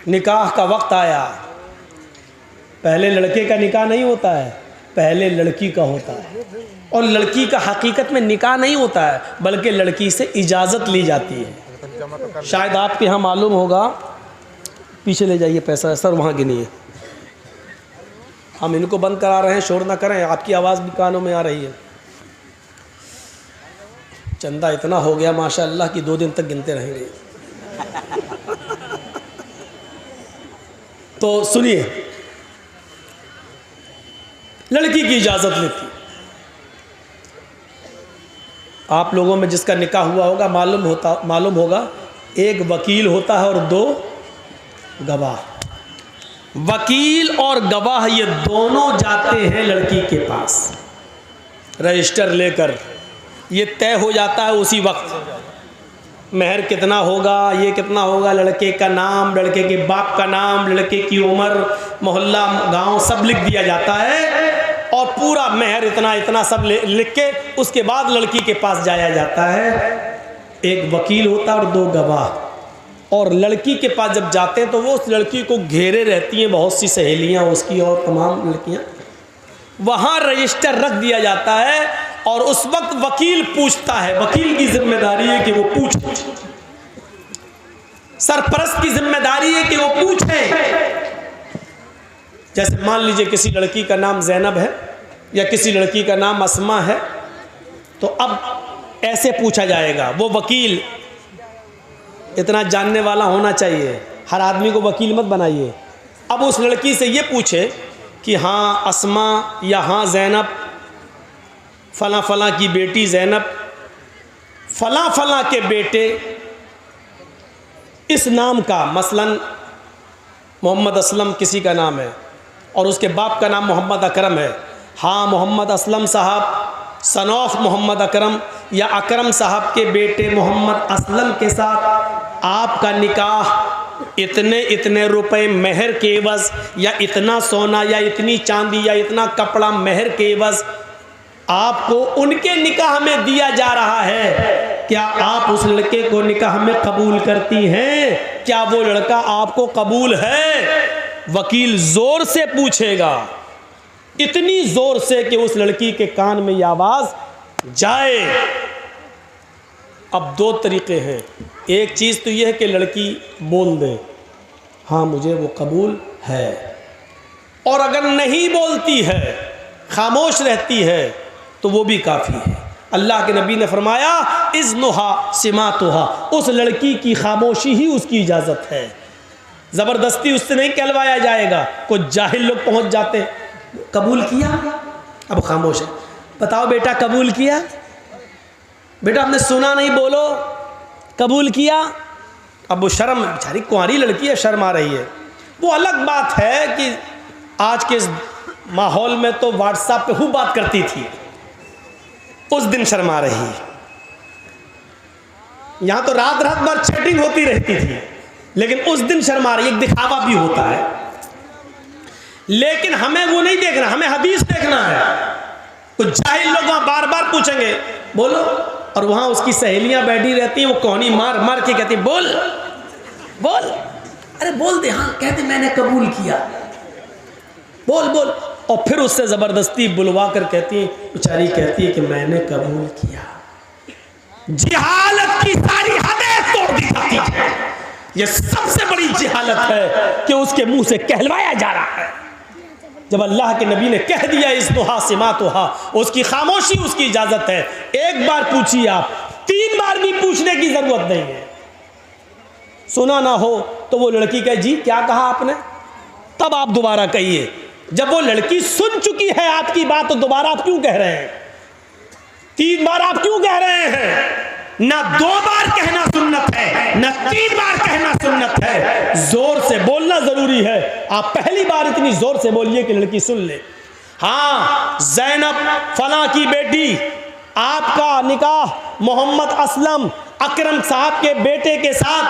निकाह का वक्त आया। पहले लड़के का निकाह नहीं होता है, पहले लड़की का होता है। और लड़की का हकीकत में निकाह नहीं होता है, बल्कि लड़की से इजाज़त ली जाती है। शायद आपके यहाँ मालूम होगा, पीछे ले जाइए पैसा सर, वहाँ गिनिए। हम इनको बंद करा रहे हैं, शोर ना करें, आपकी आवाज़ भी कानों में आ रही है। चंदा इतना हो गया माशाअल्लाह कि 2 दिन तक गिनते रहेंगे। तो सुनिए, लड़की की इजाज़त लेती। आप लोगों में जिसका निकाह हुआ होगा मालूम होगा, एक वकील होता है और 2 गवाह। वकील और गवाह ये दोनों जाते हैं लड़की के पास रजिस्टर लेकर। ये तय हो जाता है उसी वक्त, महर कितना होगा, ये कितना होगा, लड़के का नाम, लड़के के बाप का नाम, लड़के की उम्र, मोहल्ला, गांव सब लिख दिया जाता है और पूरा महर इतना इतना सब लिख के उसके बाद लड़की के पास जाया जाता है। एक वकील होता है और 2 गवाह। और लड़की के पास जब जाते हैं तो वो उस लड़की को घेरे रहती हैं बहुत सी सहेलियां उसकी और तमाम लड़कियां। वहाँ रजिस्टर रख दिया जाता है और उस वक्त वकील पूछता है, वकील की जिम्मेदारी है कि वो पूछे, सरपरस्त की जिम्मेदारी है कि वो पूछे। जैसे मान लीजिए किसी लड़की का नाम ज़ैनब है या किसी लड़की का नाम अस्मा है, तो अब ऐसे पूछा जाएगा। वो वकील इतना जानने वाला होना चाहिए, हर आदमी को वकील मत बनाइए। अब उस लड़की से ये पूछे कि हाँ अस्मा या हाँ ज़ैनब, फ़लाँ फ़लाँ की बेटी ज़ैनब, फ़लाँ फ़लाँ के बेटे इस नाम का, मसलन मोहम्मद असलम किसी का नाम है और उसके बाप का नाम मोहम्मद अकरम है। हाँ मोहम्मद असलम साहब सन ऑफ मोहम्मद अकरम या अकरम साहब के बेटे मोहम्मद असलम के साथ आपका निकाह इतने इतने रुपए महर के एवज़, या इतना सोना या इतनी चांदी या इतना कपड़ा महर के एवज़ आपको उनके निकाह में दिया जा रहा है। क्या आप उस लड़के को निकाह में कबूल करती हैं? क्या वो लड़का आपको कबूल है? वकील जोर से पूछेगा, इतनी जोर से कि उस लड़की के कान में ये आवाज़ जाए। अब 2 तरीक़े हैं। एक चीज़ तो यह है कि लड़की बोल दे हाँ मुझे वो कबूल है, और अगर नहीं बोलती है, खामोश रहती है, तो वो भी काफ़ी है। अल्लाह के नबी ने फरमाया इज़्नुहा सिमातुहा, उस लड़की की खामोशी ही उसकी इजाज़त है। ज़बरदस्ती उससे नहीं कहलवाया जाएगा। कुछ जाहिल लोग पहुँच जाते, कबूल किया, अब खामोश है। बताओ बेटा कबूल किया? बेटा हमने सुना नहीं, बोलो कबूल किया। अब वो शर्म, बेचारी कुंवारी लड़की है, शर्म आ रही है। वो अलग बात है कि आज के इस माहौल में तो व्हाट्सएप पे खूब बात करती थी, उस दिन शर्मा रही है। यहाँ तो रात रात भर चैटिंग होती रहती थी, लेकिन उस दिन शर्मा रही है। एक दिखावा भी होता है, लेकिन हमें वो नहीं देखना, हमें हदीस देखना है। कुछ जाहिल लोग वहाँ बार बार पूछेंगे बोलो, और वहाँ उसकी सहेलियाँ बैठी रहती हैं, वो कौनी मार मार के कहती बोल बोल, अरे बोल दे, हाँ कहते मैंने कबूल किया, बोल बोल। और फिर उससे ज़बरदस्ती बुलवा कर कहती है, बेचारी कहती है कि मैंने कबूल किया। जिहालत की सारी हदें तोड़ दी जाती है। ये सबसे बड़ी जिहालत है कि उसके मुंह से कहलवाया जा रहा है। जब अल्लाह के नबी ने कह दिया इज़्नुहा सिमातुहा, उसकी खामोशी उसकी इजाज़त है। एक बार पूछिए आप, 3 बार भी पूछने की ज़रूरत नहीं है। सुना ना हो तो वो लड़की कहे जी क्या कहा आपने, तब आप दोबारा कहिए। जब वो लड़की सुन चुकी है आपकी बात, तो दोबारा आप क्यों कह रहे हैं? 3 बार आप क्यों कह रहे हैं? ना 2 बार कहना सुन्नत है, ना 3 बार कहना सुन्नत है। जोर से बोलना जरूरी है। आप पहली बार इतनी जोर से बोलिए कि लड़की सुन ले। हाँ ज़ैनब फलां की बेटी, आपका निकाह मोहम्मद असलम अकरम साहब के बेटे के साथ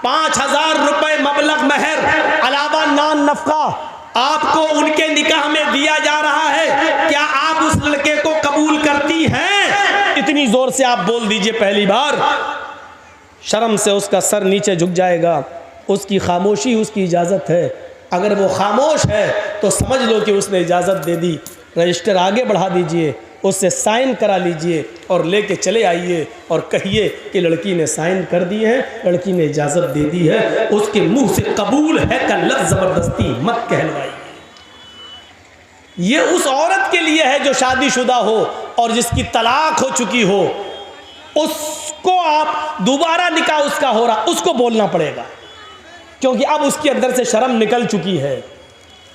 5000 रुपए मबलग महर अलावा नान नफका आपको उनके निकाह में दिया जा रहा है। क्या आप उस लड़के को कबूल करती हैं? इतनी जोर से आप बोल दीजिए पहली बार, शर्म से उसका सर नीचे झुक जाएगा उसकी खामोशी उसकी इजाज़त है। अगर वो खामोश है तो समझ लो कि उसने इजाज़त दे दी। रजिस्टर आगे बढ़ा दीजिए, उससे साइन करा लीजिए और लेके चले आइए और कहिए कि लड़की ने साइन कर दिए हैं, लड़की ने इजाज़त दे दी है। उसके मुंह से कबूल है का लफ्ज़ ज़बरदस्ती मत कहलवाइए। ये उस औरत के लिए है जो शादीशुदा हो और जिसकी तलाक हो चुकी हो। उसको आप दोबारा निकाह उसका हो रहा, उसको बोलना पड़ेगा, क्योंकि अब उसके अंदर से शर्म निकल चुकी है।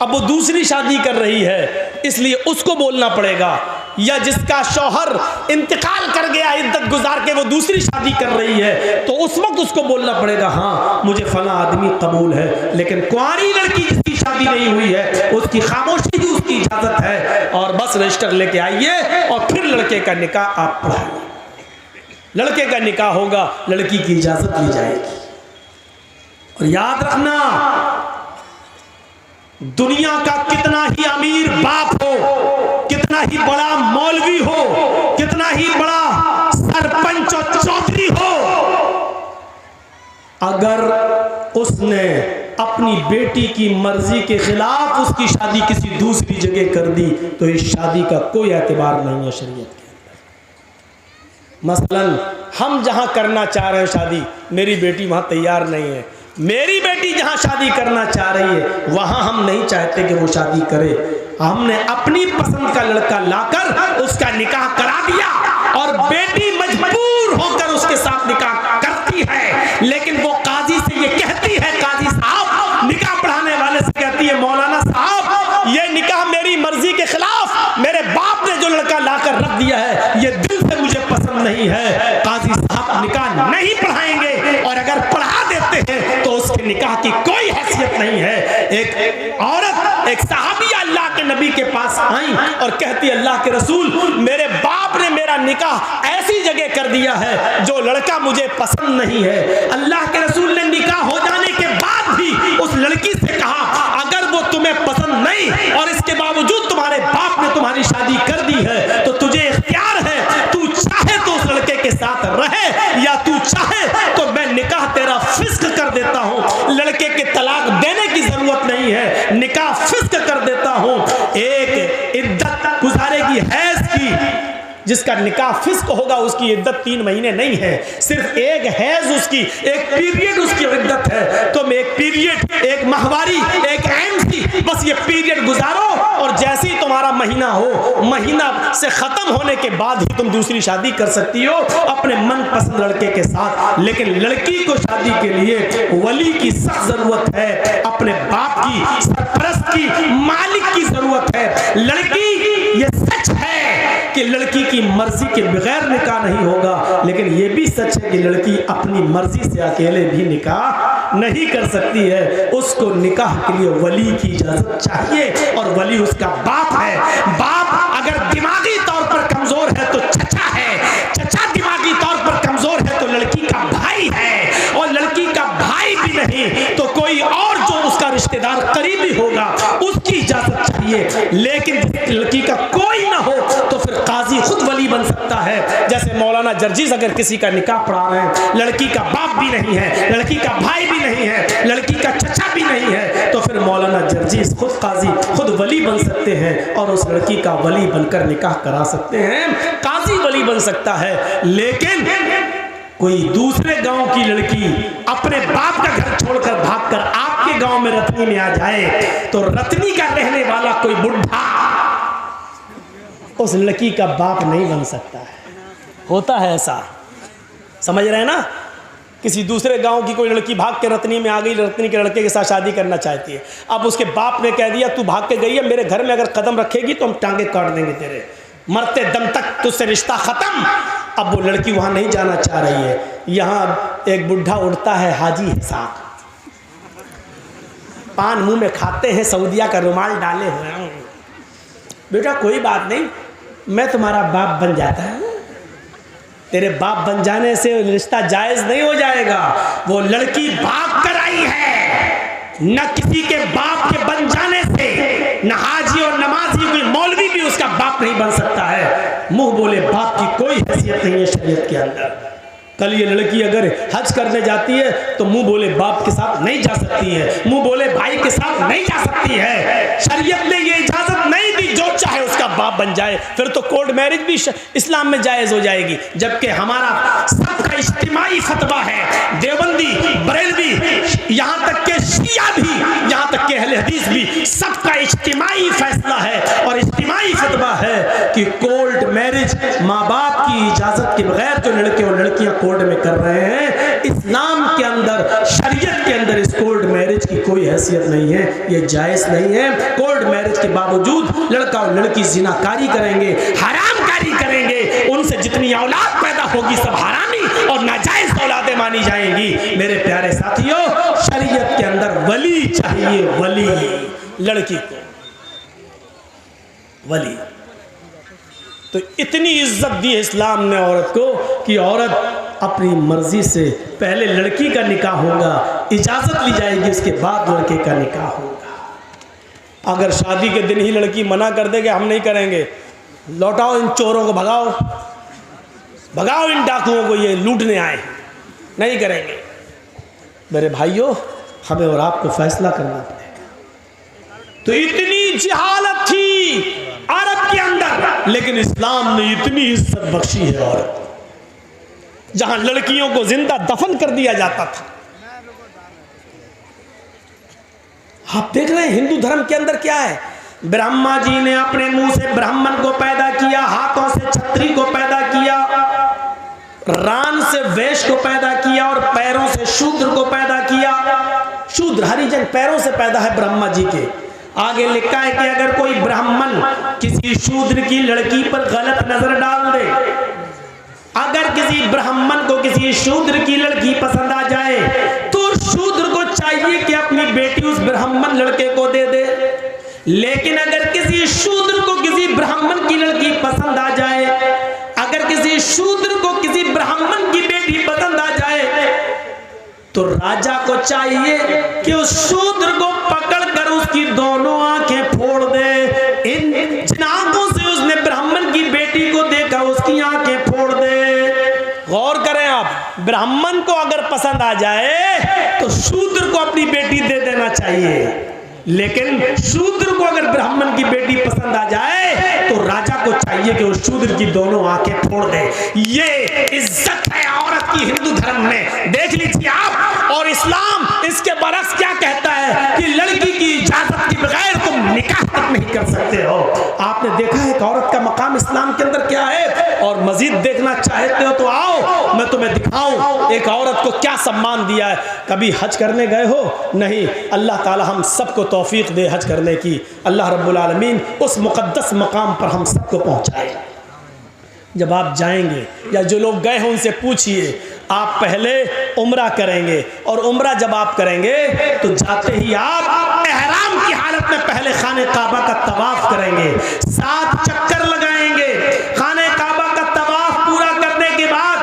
अब वो दूसरी शादी कर रही है, इसलिए उसको बोलना पड़ेगा। या जिसका शौहर इंतकाल कर गया, इद्दत गुजार के वो दूसरी शादी कर रही है, तो उस वक्त उसको बोलना पड़ेगा, हाँ मुझे फला आदमी कबूल है। लेकिन कुंवारी लड़की जिसकी शादी नहीं हुई है, उसकी खामोशी ही उसकी इजाजत है। और बस रजिस्टर लेके आइए और फिर लड़के का निकाह आप पढ़ाइए। लड़के का निकाह होगा, लड़की की इजाजत ली जाएगी। और याद रखना, दुनिया का कितना ही अमीर बाप हो, कितना ही बड़ा मौलवी हो, कितना ही बड़ा सरपंच और चौधरी हो, अगर उसने अपनी बेटी की मर्जी के खिलाफ उसकी शादी किसी दूसरी जगह कर दी तो इस शादी का कोई एतबार नहीं है शरीयत के अंदर। मसलन हम जहां करना चाह रहे हैं शादी, मेरी बेटी वहां तैयार नहीं है। मेरी बेटी जहां शादी करना चाह रही है वहां हम नहीं चाहते कि वो शादी करे। हमने अपनी पसंद का लड़का लाकर उसका निकाह करा दिया और बेटी मजबूर होकर उसके साथ निकाह करती है। लेकिन वो काजी से ये कहती है, काजी साहब निकाह पढ़ाने वाले से कहती है, मौलाना साहब ये निकाह मेरी मर्जी के खिलाफ मेरे बाप ने जो लड़का लाकर रख दिया है, ये दिल से मुझे पसंद नहीं है। काजी साहब निकाह नहीं पढ़ाएंगे, और अगर पढ़ा देते हैं तो उसके निकाह की कोई हैसियत नहीं है। एक औरत, एक सहाबिया अल्लाह के नबी के पास आई और कहती, अल्लाह के रसूल मेरे बाप ने मेरा निकाह ऐसी जगह कर दिया है जो लड़का मुझे पसंद नहीं है। अल्लाह के रसूल ने निकाह हो जाने के बाद भी उस लड़की से कहा, अगर वो तुम्हें पसंद नहीं और इसके बावजूद तुम्हारे बाप ने तुम्हारी शादी कर दी है तो तुझे इख्तियार है, तू चाहे तो उस लड़के के साथ रहे या तू चाहे तो मैं निकाह तेरा फिस्क कर देता हूं। लड़के के तलाक देने की जरूरत नहीं है, निकाह फिस्क कर देता हूं। एक इद्दत गुजारेगी हैज की, जिसका निकाह फिस्क होगा उसकी इद्दत 3 महीने नहीं है, सिर्फ एक हैज उसकी, एक पीरियड उसकी इद्दत है। तुम एक पीरियड, एक माहवारी, एक एमसी, बस ये पीरियड गुजारो और जैसे ही तुम्हारा महीना हो, महीना से खत्म होने के बाद ही तुम दूसरी शादी कर सकती हो अपने मनपसंद लड़के के साथ। लेकिन लड़की को शादी के लिए वली की सख्त जरूरत है, अपने बाप की, सरपरस्त की, मालिक की जरूरत है। लड़की, ये सच है कि लड़की की मर्जी के बगैर निकाह नहीं होगा, लेकिन यह भी सच है कि लड़की अपनी मर्जी से अकेले भी निकाह नहीं कर सकती है। उसको निकाह के लिए वली की इजाजत चाहिए और वली उसका बाप है। बाप अगर दिमागी तौर पर कमजोर है तो चचा है, चचा दिमागी तौर पर कमजोर है तो लड़की का भाई है, और लड़की का भाई भी नहीं तो कोई और जो उसका रिश्तेदार करीबी होगा उसकी इजाजत चाहिए। लेकिन लड़की का कोई ना हो तो फिर काजी खुद वली बन सकता है। जैसे मौलाना जर्जीस अगर किसी का निकाह पढ़ा रहे हैं, लड़की का बाप भी नहीं है, लड़की का भाई भी नहीं है, लड़की का चचा भी नहीं है, तो फिर मौलाना जर्जीस खुद काजी, खुद वली बन सकते हैं और उस लड़की का वली बनकर निकाह करा सकते हैं। काजी वली बन सकता है। लेकिन कोई दूसरे गांव की लड़की अपने बाप का घर छोड़कर भागकर आपके गांव में रतनी में आ जाए तो रतनी का रहने वाला कोई बुढ़ा उस लड़की का बाप नहीं बन सकता है। होता है ऐसा, समझ रहे हैं ना। किसी दूसरे गांव की कोई लड़की भाग के रतनी में आ गई, रतनी के लड़के के साथ शादी करना चाहती है। अब उसके बाप ने कह दिया तू भाग के गई है, मेरे घर में अगर कदम रखेगी तो हम टांगे काट देंगे तेरे, मरते दम तक तुझसे रिश्ता खत्म। अब वो लड़की वहां नहीं जाना चाह रही है। यहाँ एक बुढ़ा उड़ता है, हाजी है साहब, पान मुंह में खाते हैं, सऊदिया का रुमाल डाले हुए हैं। बेटा कोई बात नहीं, मैं तुम्हारा बाप बन जाता है। तेरे बाप बन जाने से रिश्ता जायज नहीं हो जाएगा। वो लड़की भाग कर आई है, न किसी के बाप के बन जाने से न हाजी और नमाजी, कोई मौलवी भी उसका बाप नहीं बन सकता है। मुंह बोले बाप की कोई हैसियत नहीं है शरीयत के अंदर। कल ये लड़की अगर हज करने जाती है तो मुंह बोले बाप के साथ नहीं जा सकती है, मुंह बोले भाई के साथ नहीं जा सकती है। शरीयत ने ये इजाजत नहीं दी जो चाहे उसका बाप बन जाए, फिर तो कोर्ट मैरिज भी इस्लाम में जायज हो जाएगी। जबकि हमारा सबका इज्तिमाई फतवा है, देवबंदी, बरेलवी, यहाँ तक के शिया भी, यहाँ तक के अहले हदीस भी, सबका इज्तिमाई फैसला है और इज्तिमाई फतवा है कि कोर्ट मैरिज माँ बाप की इजाजत के बगैर जो लड़के और लड़कियां कोर्ट में कर रहे हैं, इस्लाम के अंदर, शरीयत के अंदर इस कोर्ट मैरिज की कोई हैसियत नहीं है, ये जायज नहीं है। कोर्ट मैरिज के बावजूद लड़का और लड़की जिनाकारी करेंगे, हरामकारी करेंगे, उनसे जितनी औलाद पैदा होगी सब हरामी और नाजायज औलादें मानी जाएंगी। मेरे प्यारे साथियों, शरीयत के अंदर वली चाहिए, वली, लड़की को वली। तो इतनी इज्जत दी है इस्लाम ने औरत को कि औरत अपनी मर्जी से पहले लड़की का निकाह होगा, इजाजत ली जाएगी, उसके बाद लड़के का निकाह होगा। अगर शादी के दिन ही लड़की मना कर दे कि हम नहीं करेंगे, लौटाओ इन चोरों को, भगाओ भगाओ इन डाकुओं को, ये लूटने आए, नहीं करेंगे। मेरे भाइयों, हमें और आपको फैसला करना पड़ेगा। तो इतनी जहालत थी अरब के अंदर, लेकिन इस्लाम ने इतनी इज्जत बख्शी है औरत, जहां लड़कियों को जिंदा दफन कर दिया जाता था। आप देख रहे हैं हिंदू धर्म के अंदर क्या है। ब्रह्मा जी ने अपने मुंह से ब्राह्मण को पैदा किया, हाथों से छत्री को पैदा किया, रान से वैश्य को पैदा किया और पैरों से शूद्र को पैदा किया। शूद्र हरिजन पैरों से पैदा है ब्रह्मा जी के। आगे लिखा है कि अगर कोई ब्राह्मण किसी शूद्र की लड़की पर गलत नजर डाल दे, अगर किसी ब्राह्मण को किसी शूद्र की लड़की पसंद आ जाए तो शूद्र को चाहिए कि अपनी बेटी उस ब्राह्मण लड़के को दे दे। लेकिन अगर किसी शूद्र को किसी ब्राह्मण की लड़की पसंद आ जाए, अगर किसी शूद्र को किसी ब्राह्मण की बेटी पसंद आ जाए, तो राजा को चाहिए कि उस शूद्र को पकड़कर उसकी दोनों आंखें फोड़ दे। इन जिन आंखों से उसने ब्राह्मण की बेटी को देखा उसकी आंखें फोड़ दे। गौर करें आप, ब्राह्मण को अगर पसंद आ जाए तो शूद्र को अपनी बेटी दे देना चाहिए, लेकिन शूद्र को अगर ब्राह्मण की बेटी पसंद आ जाए तो राजा को चाहिए कि उस शूद्र की दोनों आंखें फोड़ दे। ये इज्जत है औरत की हिंदू धर्म में, देख लीजिए आप। और इस्लाम इसके बरक्स क्या कहता है कि लड़की की इजाजत के बगैर तुम निकाह तक नहीं कर सकते हो। आपने देखा है कि औरत का मकाम इस्लाम के अंदर क्या है, और मजीद देखना चाहते हो तो आओ मैं तुम्हें दिखाऊं एक औरत को क्या सम्मान दिया है। कभी हज करने गए हो? नहीं। अल्लाह ताला हम सबको तौफीक दे हज करने की। अल्लाह रब्बुल आलमीन उस मुक़द्दस मकाम पर हम सबको पहुँचाए। जब आप जाएंगे या जो लोग गए हैं उनसे पूछिए, आप पहले उम्रा करेंगे और उम्रा जब आप करेंगे तो जाते ही आप एहराम की हालत में पहले खाने काबा का तवाफ करेंगे, 7 चक्कर लगाएंगे। खाने काबा का तवाफ पूरा करने के बाद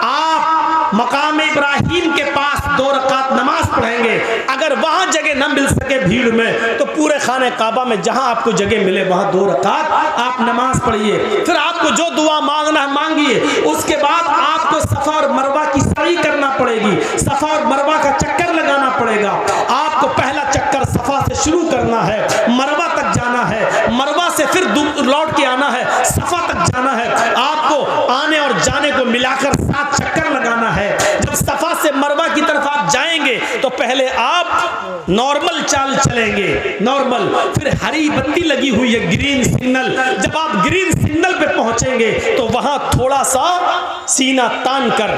आप मकाम इब्राहिम के पास 2 रकात नमाज पढ़ेंगे। अगर वहां जगह न मिल सके भीड़ में तो पूरे खाने काबा में जहां आपको जगह मिले वहां 2 रकात आप नमाज पढ़िए। फिर आपको जो दुआ मांगना है मांगिए। उसके बाद आपको सफा और मरवा की सई करना पड़ेगी, सफा और मरवा का चक्कर लगाना पड़ेगा। आपको पहला चक्कर सफा से शुरू करना है, मरवा तक जाना है, मरवा से फिर लौट के आना है, सफा तक जाना है। आपको आने और जाने को मिलाकर 7 चक्कर लगाना है। जब सफा से मरवा की तरफ आप जाएंगे तो पहले आप नॉर्मल चाल चलेंगे, नॉर्मल, फिर हरी बत्ती लगी हुई है, ग्रीन सिग्नल। जब आप ग्रीन सिग्नल पे पहुंचेंगे तो वहां थोड़ा सा सीना तान कर,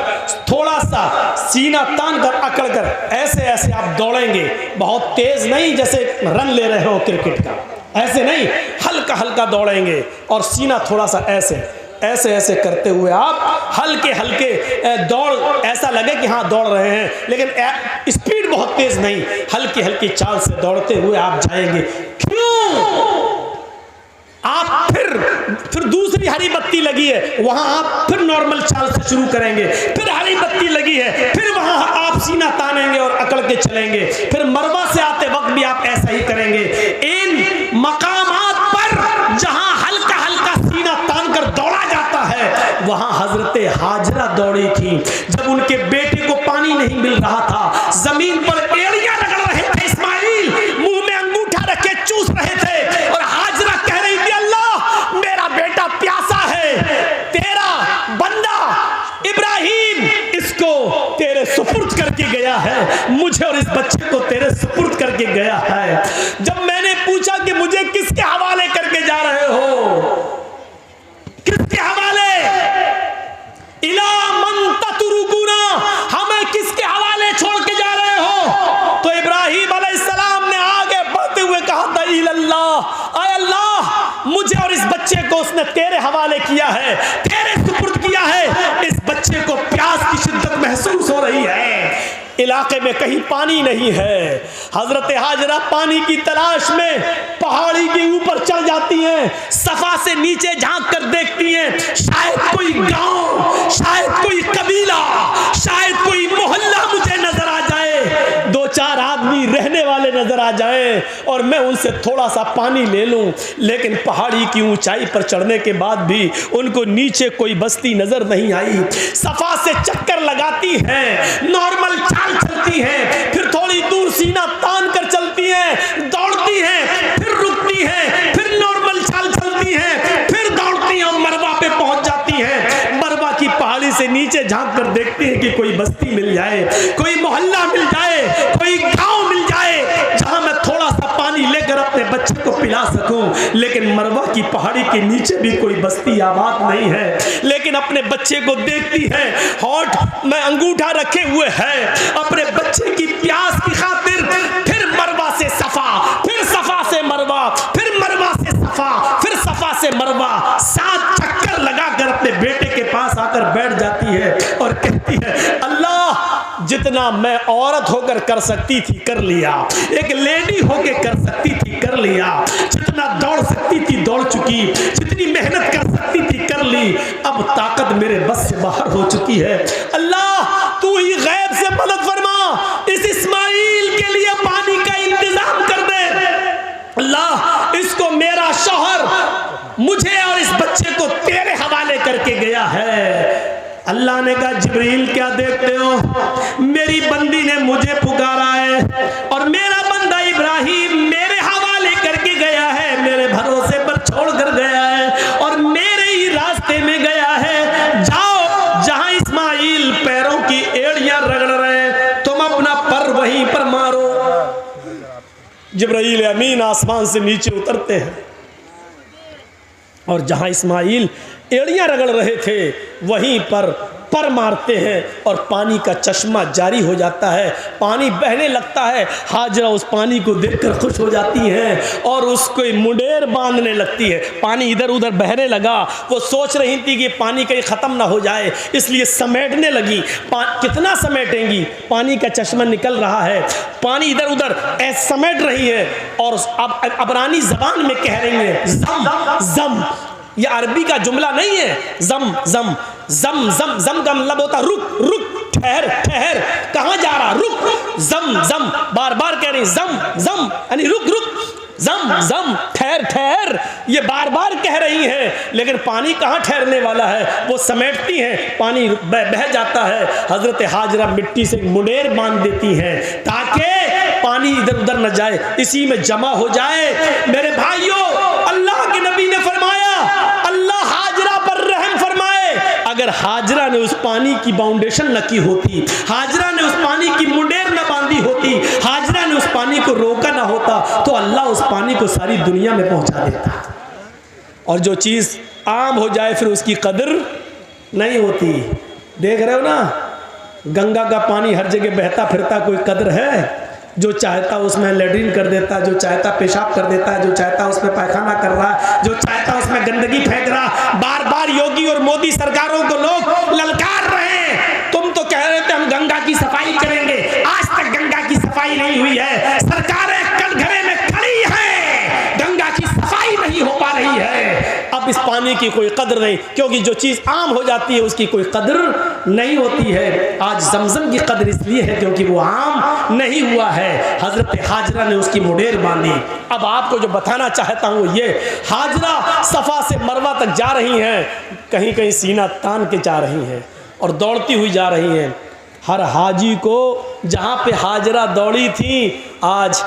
थोड़ा सा सीना तान कर, अकड़ कर ऐसे ऐसे आप दौड़ेंगे। बहुत तेज नहीं जैसे रन ले रहे हो क्रिकेट का, ऐसे नहीं, हल्का हल्का दौड़ेंगे और सीना थोड़ा सा ऐसे ऐसे ऐसे करते हुए आप हल्के हल्के दौड़, ऐसा लगे कि हाँ दौड़ रहे हैं, लेकिन स्पीड बहुत तेज नहीं, हल्की हल्की चाल से दौड़ते हुए आप जाएंगे। क्यों? आप फिर दूसरी हरी बत्ती लगी है, वहां आप फिर नॉर्मल चाल से शुरू करेंगे। फिर हरी बत्ती लगी है, फिर वहां आप सीना तानेंगे और अकड़ के चलेंगे। फिर मरवा से आते वक्त भी आप ऐसा ही करेंगे। इन मकामात पर जहां हल्का हल्का सीना तान कर दौड़ा जाता है, वहां हजरत हाजरा दौड़ी थी। जब उनके बेटे को पानी नहीं मिल रहा था, जमीन पर एड़ियां रगड़ रहे थे इस्माइल, मुंह में अंगूठा रखे चूस रहे थे, और हाजरा कह रही थी अल्लाह मेरा बेटा प्यासा है, तेरा बंदा इब्राहिम इसको तेरे सुपुर्द करके गया है, मुझे और इस बच्चे को तेरे सुपुर्द करके गया है। जब मैंने पूछा कि मुझे किसके हवाले करके जा रहे हो, किसके हवाले, इला मन ततरुकुना, हमें किसके हवाले छोड़ के जा रहे हो? तो इब्राहिम अलैहिस्सलाम ने आगे बढ़ते हुए कहा था इल्लल्लाह, आय अल्लाह मुझे और इस बच्चे को उसने तेरे हवाले किया है, तेरे सुपुर्द किया है। इस बच्चे को प्यास की शिद्दत महसूस हो रही है, इलाके में कहीं पानी नहीं है। हजरत हाजरा पानी की तलाश में पहाड़ी के ऊपर चढ़ जाती हैं, सफा से नीचे झांक कर देखती हैं, शायद कोई गांव, शायद कोई कबीला, शायद कोई मोहल्ला मुझे नजर आ जाए, दो चार आदमी रहने वाले नजर आ जाए और मैं उनसे थोड़ा सा पानी ले लूं। लेकिन पहाड़ी की ऊंचाई पर चढ़ने के बाद भी उनको नीचे कोई बस्ती नजर नहीं आई। सफा से चक्कर लगाती हैं, नॉर्मल चाल चलती हैं, फिर थोड़ी दूर सीना तान कर चलती हैं, दौड़ती हैं, फिर रुकती हैं, फिर नॉर्मल चाल चलती हैं, फिर दौड़ती हैं और मरवा पे पहुंच जाती हैं। मरवा की पहाड़ी से नीचे झांक कर देखती हैं कि कोई बस्ती मिल जाए, कोई मोहल्ला मिल जाए, कोई गांव मिल जाए जहां मैं थोड़ा सा पानी लेकर अपने बच्चे को पिला सकूं। लेकिन मरवा की पहाड़ी के नीचे भी कोई बस्ती आबाद नहीं है। लेकिन अपने बच्चे को देखती है, होठ में अंगूठा रखे हुए है, अपने बच्चे की प्यास की खातिर फिर मरवा से सफा, फिर सफा से मरवा, फिर मरवा से सफा, फिर सफा से मरवा, 7 चक्कर लगाकर अपने बेटे के पास आकर बैठ जाती है और कहती है अल्लाह जितना मैं औरत होकर कर सकती थी कर लिया, एक लेडी होकर कर सकती थी कर लिया, जितना दौड़ सकती थी दौड़ चुकी, जितनी मेहनत कर सकती थी कर ली, अब ताकत मेरे बस से बाहर हो चुकी है। अल्लाह तू ही गैब से मदद फरमा, इस इस्माइल के लिए पानी का इंतजाम कर दे। अल्लाह इसको मेरा शौहर मुझे और इस बच्चे को तेरे हवाले करके गया है। अल्लाह ने कहा जिब्रील क्या देखते हो, मेरी बंदी ने मुझे पुकारा है और मेरा बंदा इब्राहिम मेरे हवाले करके गया है, मेरे भरोसे पर छोड़ कर गया है और मेरे ही रास्ते में गया है। जाओ जहां इस्माइल पैरों की एड़ियां रगड़ रहे, तुम अपना पर वहीं पर मारो। जिब्रील अमीन आसमान से नीचे उतरते हैं और जहां इस्माइल एड़ियां रगड़ रहे थे वहीं पर मारते हैं और पानी का चश्मा जारी हो जाता है, पानी बहने लगता है। हाजरा उस पानी को देखकर खुश हो जाती हैं और उसको मुंडेर बांधने लगती है। पानी इधर उधर बहने लगा, वो सोच रही थी कि पानी कहीं ख़त्म ना हो जाए, इसलिए समेटने लगी। कितना समेटेंगी, पानी का चश्मा निकल रहा है, पानी इधर उधर ऐसे समेट रही है और अब अबरानी ज़बान में कह रही है जम जम, ये अरबी का जुमला नहीं है। जम जम जम जम जम का मतलब होता रुक रुक, ठहर ठहर, कहाँ जा रहा, रुक, जम जम, बार बार कह रही जम जम यानी रुक रुक, जम जम ठहर ठहर, ये बार बार कह रही हैं। लेकिन पानी कहाँ ठहरने वाला है, वो समेटती हैं, पानी बह जाता है। हजरत हाजरा मिट्टी से मुंडेर बांध देती हैं ताकि पानी इधर उधर न जाए, इसी में जमा हो जाए। मेरे भाइयों, अल्लाह के नबी ने फरमाया अल्लाह हाजरा पर रहम फरमाए। अगर हाजरा ने उस पानी की बाउंडेशन न की होती, हाजरा ने उस पानी की मुंडेर न बांधी होती, हाजरा ने उस पानी को रोका ना होता, तो अल्लाह उस पानी को सारी दुनिया में पहुंचा देता। और जो चीज़ आम हो जाए फिर उसकी कदर नहीं होती। देख रहे हो ना, गंगा का पानी हर जगह बहता फिरता, कोई कदर है? जो चाहता उसमें लेट्रिन कर देता, जो चाहता पेशाब कर देता है, जो चाहता उसमें पायखाना कर रहा है, जो चाहता उसमें गंदगी फेंक रहा। बार बार योगी और मोदी सरकारों को लोग ललकार रहे हैं, तुम तो कह रहे थे हम गंगा की सफाई करेंगे, आज तक गंगा की सफाई नहीं हुई है। सरकारें कटघरे में खड़ी हैं, गंगा की सफाई नहीं हो पा रही है। अब इस पानी की कोई कदर नहीं, क्योंकि जो चीज़ आम हो जाती है उसकी कोई कदर नहीं होती है। आज जमजम की कदर इसलिए है क्योंकि वो आम नहीं हुआ है। हजरत हाजरा ने उसकी मुडेर बांधी। अब आपको जो बताना चाहता हूँ ये, हाजरा सफ़ा से मरवा तक जा रही हैं, कहीं कहीं सीना तान के जा रही हैं और दौड़ती हुई जा रही हैं। हर हाजी को जहाँ पे हाजरा दौड़ी थी, आज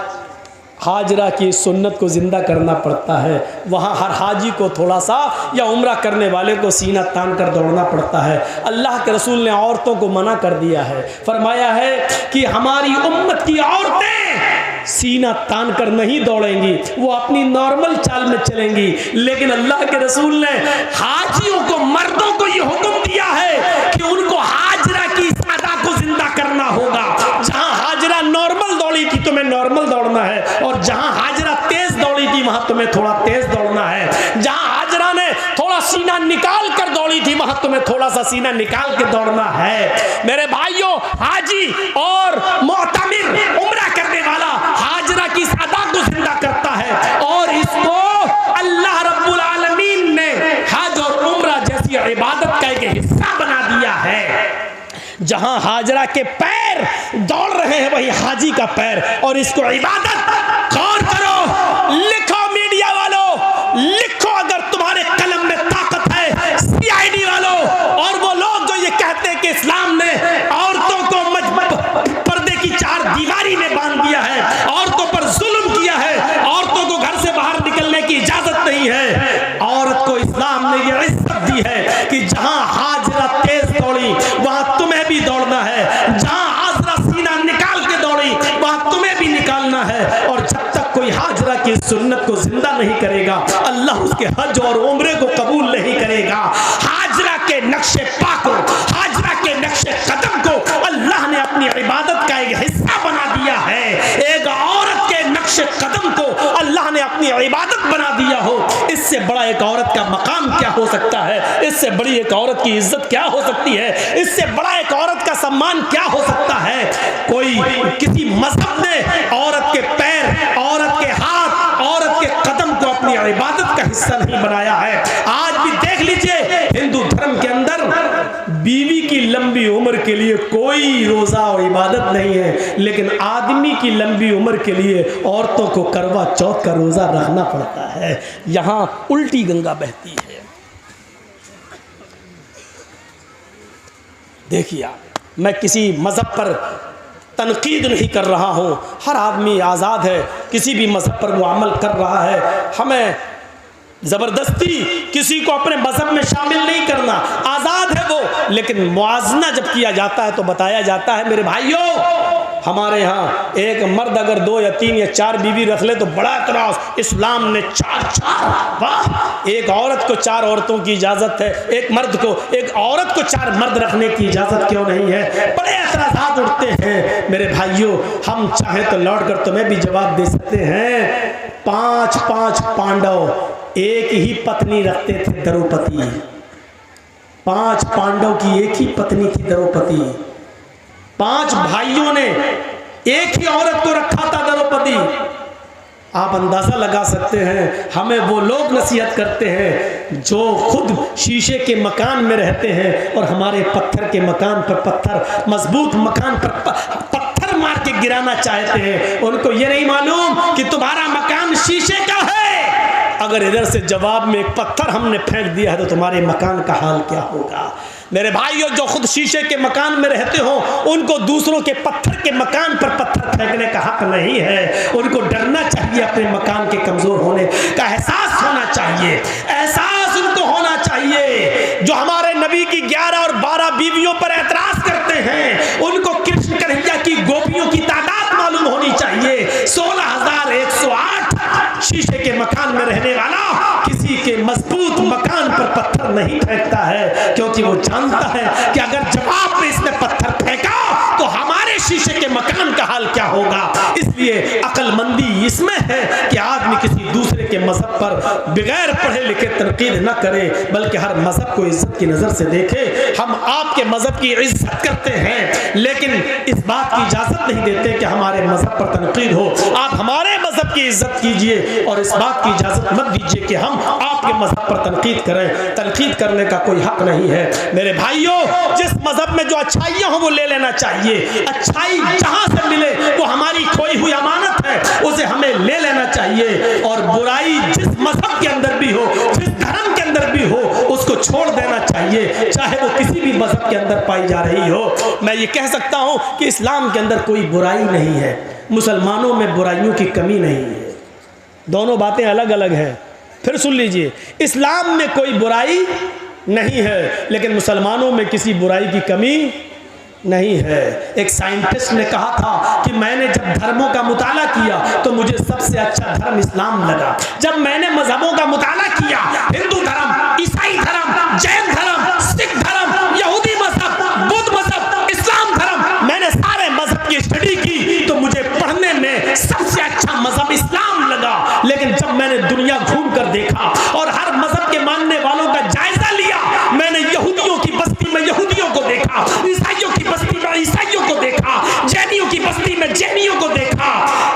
हाजरा की सुन्नत को ज़िंदा करना पड़ता है। वहाँ हर हाजी को थोड़ा सा या उम्रा करने वाले को सीना तान कर दौड़ना पड़ता है। अल्लाह के रसूल ने औरतों को मना कर दिया है, फरमाया है कि हमारी उम्मत की औरतें सीना तान कर नहीं दौड़ेंगी, वो अपनी नॉर्मल चाल में चलेंगी। लेकिन अल्लाह के रसूल ने हाजियों को, मर्दों को ये हुक्म दिया है कि उनको हाजरा की इस अदा को जिंदा करना होगा। जहाँ हाजरा नॉर्मल दौड़ी थी तुम्हें नॉर्मल दौड़ना है, और जहाँ हाजरा तेज दौड़ी थी वहां तुम्हें थोड़ा तेज दौड़ना है। जहाँ हाजरा ने थोड़ा सीना निकाल कर दौड़ी थी वहां तुम्हें थोड़ा सा सीना निकाल के दौड़ना है। मेरे भाइयों, हाजी और मोतमिर, उम्रा करने वाला हाजरा की इस अदा को जिंदा करता है, और इसको अल्लाह रब्बुल आलमीन ने हज और उम्रा जैसी इबादत का एक हिस्सा बना दिया है। जहां हाजरा के पैर दौड़ रहे हैं वही हाजी का पैर, और इसको इबादत। गौर करो, लिखो मीडिया वालों, लिखो अगर तुम्हारे कलम में ताकत है, सीआईडी वालों और वो लोग जो ये कहते हैं कि इस्लाम ने औरतों को पर्दे की चार दीवारी में बांध दिया है, औरतों पर जुल्म किया है, औरतों को घर से बाहर निकलने की इजाजत नहीं है। औरत को इस्लाम ने ये इज्जत दी है कि जहां हाजरा तेज दौड़ी वहां तुम्हें भी दौड़ना है, जहां हाजरा सीना निकाल के दौड़ी वहां तुम्हें भी निकालना है। और जब तक कोई हाजरा की सुन्नत को जिंदा नहीं करेगा, अल्लाह उसके हज और उम्रे को कबूल नहीं करेगा। हाजरा के नक्शे पाक को, हाजरा के नक्शे कदम को अल्लाह ने अपनी इबादत का एक हिस्सा बना दिया है। एक औरत के नक्शे कदम को अल्लाह ने अपनी इबादत बना दिया हो, इससे बड़ा एक औरत का मकाम क्या हो सकता है? इससे बड़ी एक औरत की इज्जत क्या हो सकती है? इससे बड़ा एक औरत का सम्मान क्या हो सकता है? कोई किसी मजहब ने औरत के पैर, औरत के हाथ, औरत के कदम को अपनी इबादत का हिस्सा नहीं बनाया है। आज भी देख लीजिए, हिंदू धर्म के अंदर बीवी की लंबी उम्र के लिए कोई रोजा और इबादत नहीं है, लेकिन आदमी की लंबी उम्र के लिए औरतों को करवा चौथ का रोजा रखना पड़ता है। यहां उल्टी गंगा बहती है। देखिए, मैं किसी मजहब पर तनकीद नहीं कर रहा हूं, हर आदमी आज़ाद है, किसी भी मजहब पर वो अमल कर रहा है। हमें ज़बरदस्ती किसी को अपने मजहब में शामिल नहीं करना, आज़ाद है वो। लेकिन मुआजना जब किया जाता है तो बताया जाता है, मेरे भाइयों, हमारे यहाँ एक मर्द अगर 2 या 3 या 4 बीवी रख ले तो बड़ा एतराज़, इस्लाम ने 4 वाह, एक औरत को 4 औरतों की इजाज़त है, एक मर्द को, एक औरत को 4 मर्द रखने की इजाज़त क्यों नहीं है? बड़े एतराज़ात उठते हैं। मेरे भाइयों, हम चाहें तो लौट कर तुम्हें भी जवाब दे सकते हैं। 5 पांडव एक ही पत्नी रखते थे, द्रौपदी। 5 पांडव की एक ही पत्नी थी, द्रौपदी। 5 भाइयों ने एक ही औरत को रखा था, द्रौपदी। आप अंदाजा लगा सकते हैं, हमें वो लोग नसीहत करते हैं जो खुद शीशे के मकान में रहते हैं और हमारे पत्थर के मकान पर पत्थर, मजबूत मकान पर पत्थर मार के गिराना चाहते हैं। उनको ये नहीं मालूम कि तुम्हारा मकान शीशे का है। अगर इधर से जवाब में एक पत्थर हमने फेंक दिया है तो तुम्हारे मकान का हाल क्या होगा? मेरे भाइयों, जो खुद शीशे के मकान में रहते हो उनको दूसरों के पत्थर के मकान पर पत्थर फेंकने का हक नहीं है। उनको डरना चाहिए, अपने मकान के कमजोर होने का एहसास होना चाहिए, एहसास उनको होना चाहिए। जो हमारे नबी की 11 और 12 बीवियों पर एतराज करते हैं, उनको कृष्ण कन्हैया की गोपियों की तादाद मालूम होनी चाहिए। 16,108 शीशे के मकान में रहने वाला किसी के मजबूत मकान पर पत्थर नहीं फेंकता है, क्योंकि वो जानता है कि अगर जवाब में इसने पत्थर फेंका तो हमारे शीशे के मकान का हाल क्या होगा। इसलिए अक्लमंदी इसमें है कि आदमी किसी दूसरे के मजहब पर बगैर पढ़े लिखे तनकीद न करे, बल्कि हर मजहब को इज्जत की नजर से देखे। हम आपके मजहब की इज्जत करते हैं, लेकिन इस बात की इजाजत नहीं देते कि हमारे मजहब पर तनकीद हो। आप हमारे मजहब की इज्जत कीजिए और इस बात की इजाजत मत दीजिए कि हम आप के मजहब पर तनकीद करें। तनकीद करने का कोई हक नहीं है। मेरे भाइयों, जिस मजहब में जो अच्छाइयाँ हो वो ले लेना चाहिए। अच्छाई जहाँ से मिले वो हमारी खोई हुई अमानत है, उसे हमें ले लेना चाहिए। और बुराई जिस मजहब के अंदर भी हो, जिस धर्म के अंदर भी हो, उसको छोड़ देना चाहिए, चाहे वो किसी भी मजहब के अंदर पाई जा रही हो। मैं ये कह सकता हूँ कि इस्लाम के अंदर कोई बुराई नहीं है, मुसलमानों में बुराइयों की कमी नहीं है। दोनों बातें अलग अलग हैं। फिर सुन लीजिए, इस्लाम में कोई बुराई नहीं है, लेकिन मुसलमानों में किसी बुराई की कमी नहीं है। एक साइंटिस्ट ने कहा था कि मैंने जब धर्मों का मुताला किया तो मुझे सबसे अच्छा धर्म इस्लाम लगा। जब मैंने मजहबों का मुताला किया, हिंदू धर्म, ईसाई धर्म, जैन धर्म, सिख धर्म, यहूदी मजहब, बुद्ध मजहब, इस्लाम धर्म, मैंने सारे मजहब की स्टडी की तो मुझे पढ़ने में सबसे अच्छा मजहब इस्लाम लगा। लेकिन जब मैंने दुनिया घूम कर देखा और हर मजहब के मानने वालों का जायजा लिया, मैंने यहूदियों की बस्ती में यहूदियों को देखा, ईसाइयों की बस्ती में ईसाइयों को देखा, जैनियों की बस्ती में जैनियों को देखा,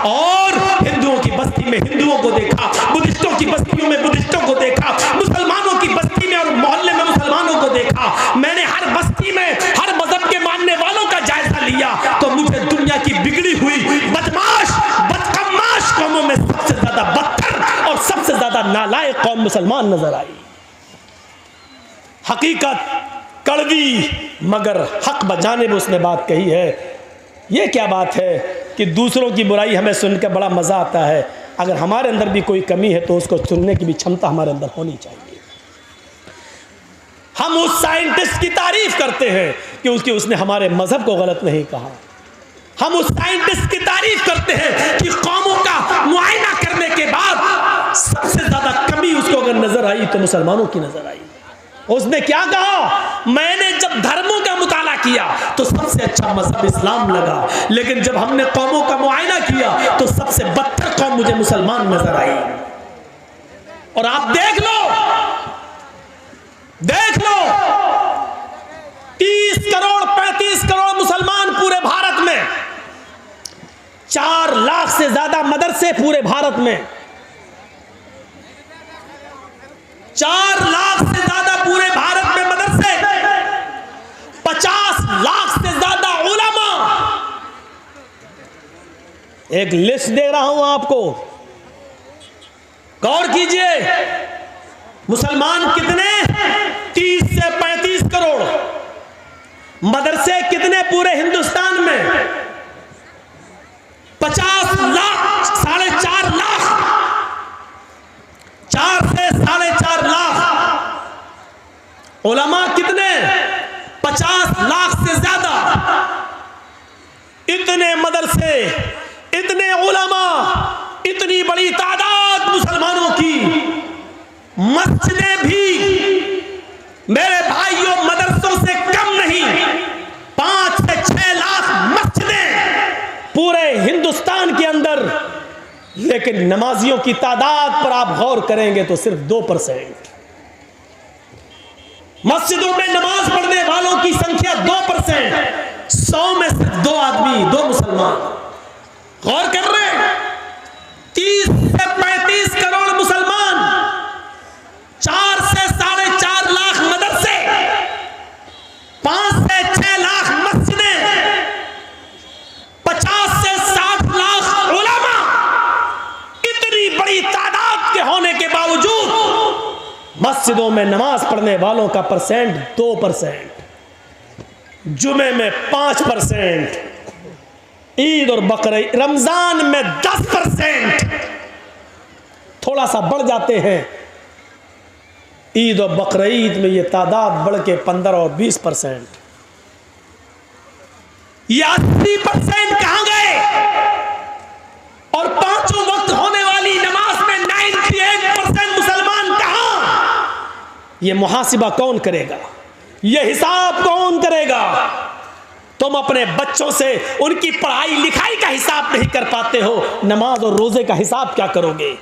और हिंदुओं की बस्ती में हिंदुओं को देखा, बुद्धिस्टों की बस्तियों में बुद्धिस्टों को देखा, मुसलमानों की बस्ती में और मोहल्ले में मुसलमानों को देखा। मैंने हर बस्ती में हर मजहब के मानने वालों का जायजा लिया तो मुझे दुनिया की बिगड़ी हुई बदमाश बदकमाश कौमों में सबसे ज्यादा बदतर और सबसे ज्यादा नालायक कौम मुसलमान नजर आई। हकीकत कड़वी मगर हक बजाने में उसने बात कही है। ये क्या बात है कि दूसरों की बुराई हमें सुनकर बड़ा मज़ा आता है। अगर हमारे अंदर भी कोई कमी है तो उसको सुनने की भी क्षमता हमारे अंदर होनी चाहिए। हम उस साइंटिस्ट की तारीफ करते हैं कि उसने हमारे मजहब को गलत नहीं कहा। हम उस साइंटिस्ट की तारीफ करते हैं कि कौमों का मुआयना करने के बाद सबसे ज्यादा कमी उसको अगर नजर आई तो मुसलमानों की नजर आई। उसने क्या कहा, मैंने जब धर्मों का मुताला किया तो सबसे अच्छा मजहब इस्लाम लगा, लेकिन जब हमने कौमों का मुआयना किया तो सबसे बदतर कौम मुझे मुसलमान नजर आई। और आप देख लो 30 करोड़ 35 करोड़ मुसलमान पूरे भारत में, 4 लाख से ज्यादा मदरसे पूरे भारत में, 4 लाख से ज्यादा पूरे भारत में मदरसे, 50 लाख से ज्यादा उलमा। एक लिस्ट दे रहा हूं आपको, गौर कीजिए। मुसलमान कितने? 30 से 35 करोड़। मदरसे कितने पूरे हिंदुस्तान में? 50 लाख, 4.5 लाख, 4 से 4.5 लाख। उलमा कितने? 50 लाख से ज्यादा। इतने मदरसे, इतने उलमा, इतनी बड़ी तादाद मुसलमानों की। मस्जिदें भी मेरे भाइयों मदरसों से कम नहीं, 5 से 6 लाख मस्जिदें पूरे हिंदुस्तान के अंदर। लेकिन नमाजियों की तादाद पर आप गौर करेंगे तो सिर्फ 2%। मस्जिदों में नमाज पढ़ने वालों की संख्या 2%। 100 में सिर्फ 2 आदमी, 2 मुसलमान। गौर कर रहे हैं? 30 से 35 करोड़ मुसलमान, 4 से 4.5 लाख मदरसे, 5 से 6 लाख मस्जिदें, 50 से 60 लाख उलमा। इतनी बड़ी तादाद के होने के बावजूद मस्जिदों में नमाज पढ़ने वालों का परसेंट 2%, जुमे में 5%, ईद और बकरीद रमजान में 10%, थोड़ा सा बढ़ जाते हैं। ईद और बकरीद में ये तादाद बढ़ के 15 और 20%। ये 80% कहां गए? और 5 वक्त होने वाली नमाज में 98% मुसलमान कहां? ये मुहासिबा कौन करेगा? ये हिसाब कौन करेगा? तुम अपने बच्चों से उनकी पढ़ाई लिखाई का हिसाब नहीं कर पाते हो, नमाज और रोजे का हिसाब क्या करोगे?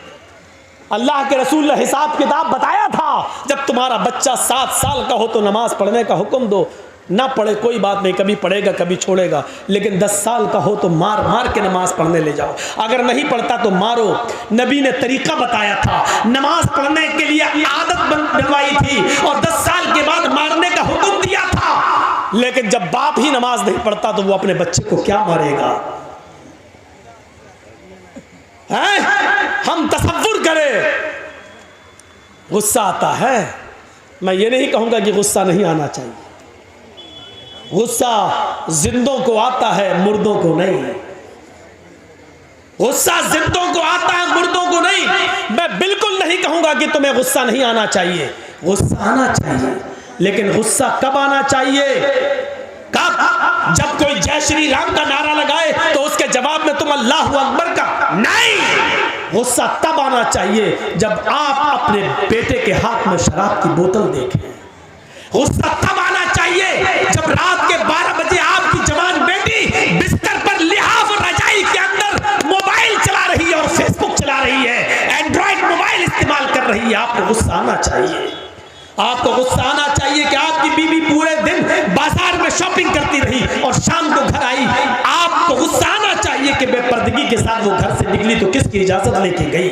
अल्लाह के रसूल ने हिसाब किताब बताया था, जब तुम्हारा बच्चा 7 साल का हो तो नमाज पढ़ने का हुक्म दो, ना पढ़े कोई बात नहीं, कभी पढ़ेगा कभी छोड़ेगा, लेकिन 10 साल का हो तो मार मार के नमाज पढ़ने ले जाओ। अगर नहीं पढ़ता तो मारो। नबी ने तरीका बताया था, नमाज पढ़ने के लिए आदत बनवाई थी और 10 साल के बाद मारने का हुक्म दिया था। लेकिन जब बाप ही नमाज नहीं पढ़ता तो वो अपने बच्चे को क्या मारेगा? है? हम तसव्वुर करें, गुस्सा आता है। मैं ये नहीं कहूंगा कि गुस्सा नहीं आना चाहिए, गुस्सा जिंदों को आता है, मुर्दों को नहीं। गुस्सा जिंदों को आता है, मुर्दों को नहीं। मैं बिल्कुल नहीं कहूंगा कि तुम्हें गुस्सा नहीं आना चाहिए, गुस्सा आना चाहिए, लेकिन गुस्सा कब आना चाहिए? कब? जब कोई जय श्री राम का नारा लगाए तो उसके जवाब में तुम अल्लाहु अकबर का नहीं। गुस्सा तब आना चाहिए जब आप अपने बेटे के हाथ में शराब की बोतल देखें। गुस्सा तब आना चाहिए जब रात के 12 बजे आपकी जवान बेटी बिस्तर पर लिहाफ और रजाई के अंदर मोबाइल चला रही है और फेसबुक चला रही है, एंड्रॉइड मोबाइल इस्तेमाल कर रही है। आपको गुस्सा आना चाहिए। आपको गुस्सा आना चाहिए कि आपकी बीवी पूरे दिन बाजार में शॉपिंग करती रही और शाम को घर आई। आपको गुस्सा आना चाहिए कि बेपर्दगी के साथ वो घर से निकली तो किसकी इजाजत लेके गई।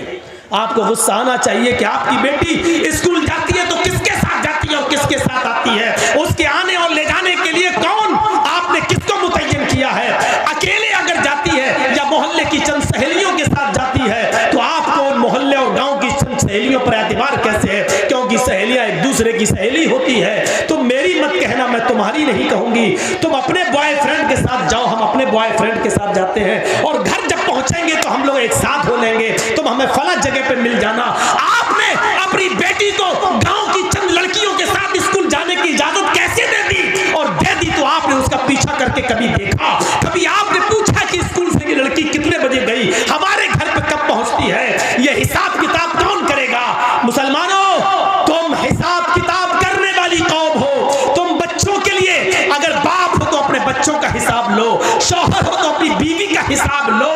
आपको गुस्सा आना चाहिए कि आपकी बेटी स्कूल जाती है तो किसके साथ जाती है और किसके साथ आती है। उसके आने और ले जाने के लिए कौन, आपने किसको मुतय्यन किया है। अकेले अगर जाती है या मोहल्ले की चंद सहेलियों के साथ जाती है तो आपको मोहल्ले और गांव की चंद सहेलियों पर एतबार कैसे है? क्योंकि सहेलियां एक दूसरे की सहेली होती है। तो मेरी मत कहना, मैं तुम्हारी नहीं कहूंगी। तुम अपने बॉयफ्रेंड के साथ जाओ, हम अपने बॉयफ्रेंड के साथ जाते हैं और घर जब पहुंचेंगे तो हम लोग एक साथ हो लेंगे, तुम हमें फला जगह पे मिल जाना। आपने अपनी बेटी को गांव की चंद लड़कियों के साथ स्कूल जाने की इजाजत कैसे दे दी? और दे दी तो आपने उसका पीछा करके कभी देखा? कभी आपने पूछा कि स्कूल से ये लड़की कितने बजे गई, हमारे घर पे कब पहुंचती है? ये हिसाब किताब कौन करेगा? मुसलमानों, तुम हिसाब किताब करने वाली कौम हो। तुम बच्चों के लिए अगर बाप हो तो अपने बच्चों का हिसाब लो, शौहर हो तो अपनी बीवी का हिसाब लो,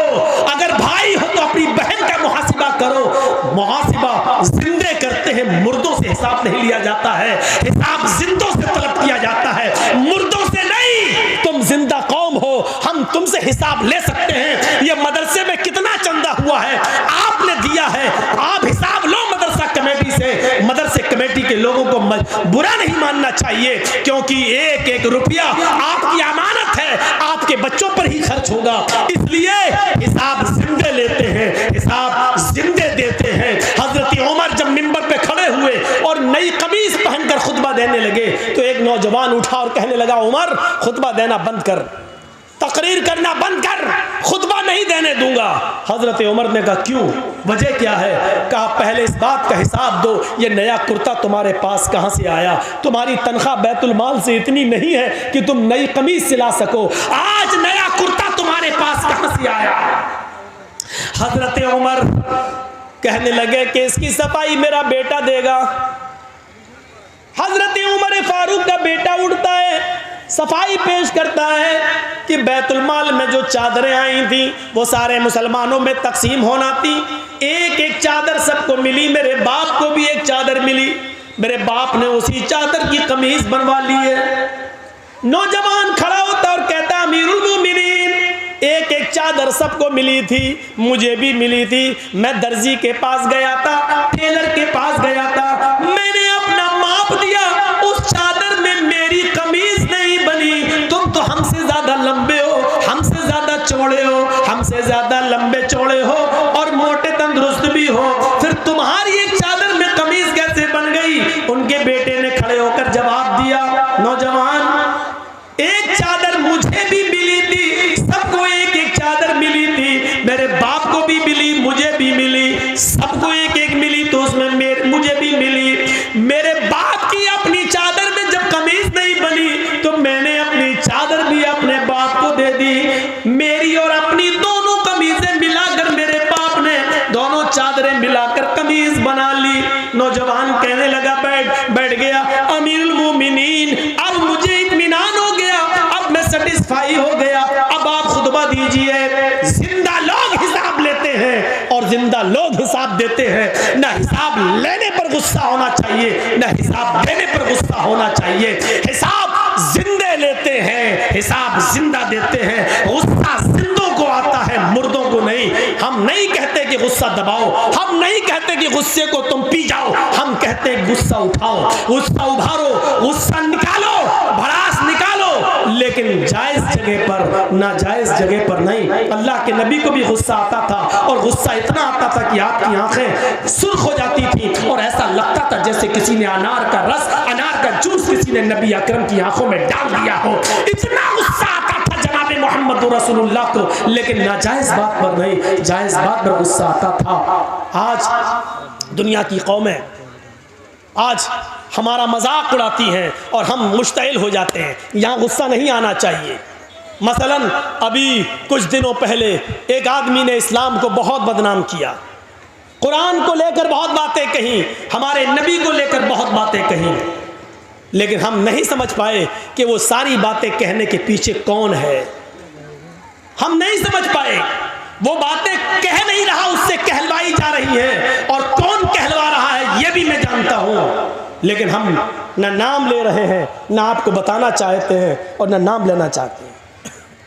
अगर भाई हो तो अपनी बहन का मुहासिबा करो। मुहासिबा जिंदे करते हैं, मुर्दों से हिसाब नहीं लिया जाता है। हिसाब जिंदों से तलब किया जाता है, मुर्दों से नहीं। तुम जिंदा कौम हो, हम तुमसे हिसाब ले सकते हैं। ये मदरसे में कितना चंदा हुआ है आपने दिया है, आप हिसाब लो मदरसा कमेटी से। मदरसे कमेटी के लोगों को बुरा नहीं मानना चाहिए, क्योंकि एक एक रुपया आपकी अमानत है, आपके बच्चों पर ही खर्च होगा। इसलिए हिसाब जिंदे लेते हैं, हिसाब जिंदे देते हैं। हजरत उमर जब मिंबर पे खड़े हुए और नई कमीज पहनकर खुतबा देने लगे तो एक नौजवान उठा और कहने लगा, उमर खुतबा देना बंद कर, तकरीर करना बंद कर, खुतबा नहीं देने दूंगा। हजरत उमर ने कहा, क्यों, वजह क्या है? कहा, पहले इस बात का हिसाब दो, ये नया कुर्ता तुम्हारे पास कहां से आया? तुम्हारी तनख्वाह बैतुल माल से इतनी नहीं है कि तुम नई कमीज सिला सको, आज नया कुर्ता तुम्हारे पास कहां से आया? हजरत उमर कहने लगे कि इसकी सफाई मेरा बेटा देगा। हजरत उमर फारूक का बेटा उठता है, सफाई पेश करता है कि बैतुल माल में जो चादरें आई थी वो सारे मुसलमानों में तकसीम होना थी। एक एक चादर सबको मिली, मेरे बाप को भी एक चादर मिली, मेरे बाप ने उसी चादर की कमीज बनवा ली है। नौजवान खड़ा होता और कहता, अमीरुल मोमिनीन, एक एक चादर सबको मिली थी, मुझे भी मिली थी। मैं दर्जी के पास गया था, टेलर के पास गया था, मैंने अपना माप दिया, उस चादर में मेरी कमीज नहीं बनी। तुम तो हमसे ज्यादा लंबे हो, हमसे ज्यादा चौड़े हो, हमसे ज्यादा लंबे चौड़े हो और मोटे तंदुरुस्त भी हो, फिर तुम्हारी एक चादर में कमीज कैसे बन गई? उनके बेटे ने खड़े होकर जवाब दिया, नौजवान, एक चादर मुझे भी मिली थी, सबको एक एक चादर मिली थी, मेरे बाप को भी मिली, मुझे भी मिली, सबको एक एक मिली तो उसमें मुझे भी मिली। मेरे बाप की अपनी चादर में जब कमीज नहीं बनी तो मैंने अपनी चादर भी अपने बाप को दे दी। मेरी और अपनी दोनों कमीजें मिलाकर मेरे बाप ने दोनों चादरें मिलाकर कमीज बना ली। नौजवान कहने लगा, बैठ गया, अमीरुल मोमिनीन, अब मुझे इत्मीनान हो गया, अब मैं सेटिस्फाई हो गया, अब आप खुतबा दीजिए। जिंदा लोग हिसाब लेते हैं और जिंदा लोग हिसाब देते हैं। ना हिसाब लेने पर गुस्सा होना चाहिए, ना हिसाब देने पर गुस्सा होना चाहिए। हिसाब जिंदे ले लेते हैं, हिसाब जिंदा देते हैं। गुस्सा जिंदों को आता है, मुर्दों को नहीं। हम नहीं कहते कि गुस्सा दबाओ, हम नहीं कहते कि गुस्से को तुम पी जाओ, हम कहते हैं गुस्सा उठाओ, गुस्सा उभारो, गुस्सा निकालो, भड़ास निकालो, लेकिन जायज जगह पर, नाजायज जगह पर नहीं। अल्लाह के नबी को भी गुस्सा आता था, और गुस्सा इतना आता था कि आपकी आंखें सुर्ख हो जाती थी और ऐसा लगता था जैसे किसी ने अनार का रस, अनार का जूस किसी ने नबी अकरम की आंखों में डाल दिया हो। इतना गुस्सा आता था जनाब मोहम्मद रसूलुल्लाह को, लेकिन नाजायज बात पर नहीं, जायज बात पर गुस्सा आता था। आज दुनिया की कौमें आज हमारा मजाक उड़ाती हैं और हम मुश्तइल हो जाते हैं। यहाँ गुस्सा नहीं आना चाहिए। मसलन अभी कुछ दिनों पहले एक आदमी ने इस्लाम को बहुत बदनाम किया, कुरान को लेकर बहुत बातें कही, हमारे नबी को लेकर बहुत बातें कही, लेकिन हम नहीं समझ पाए कि वो सारी बातें कहने के पीछे कौन है। हम नहीं समझ पाए, वो बातें कह नहीं रहा, उससे कहलवाई जा रही है, और कौन कहलवा रहा है ये भी मैं जानता हूं, लेकिन हम ना नाम ले रहे हैं, ना आपको बताना चाहते हैं और ना नाम लेना चाहते हैं।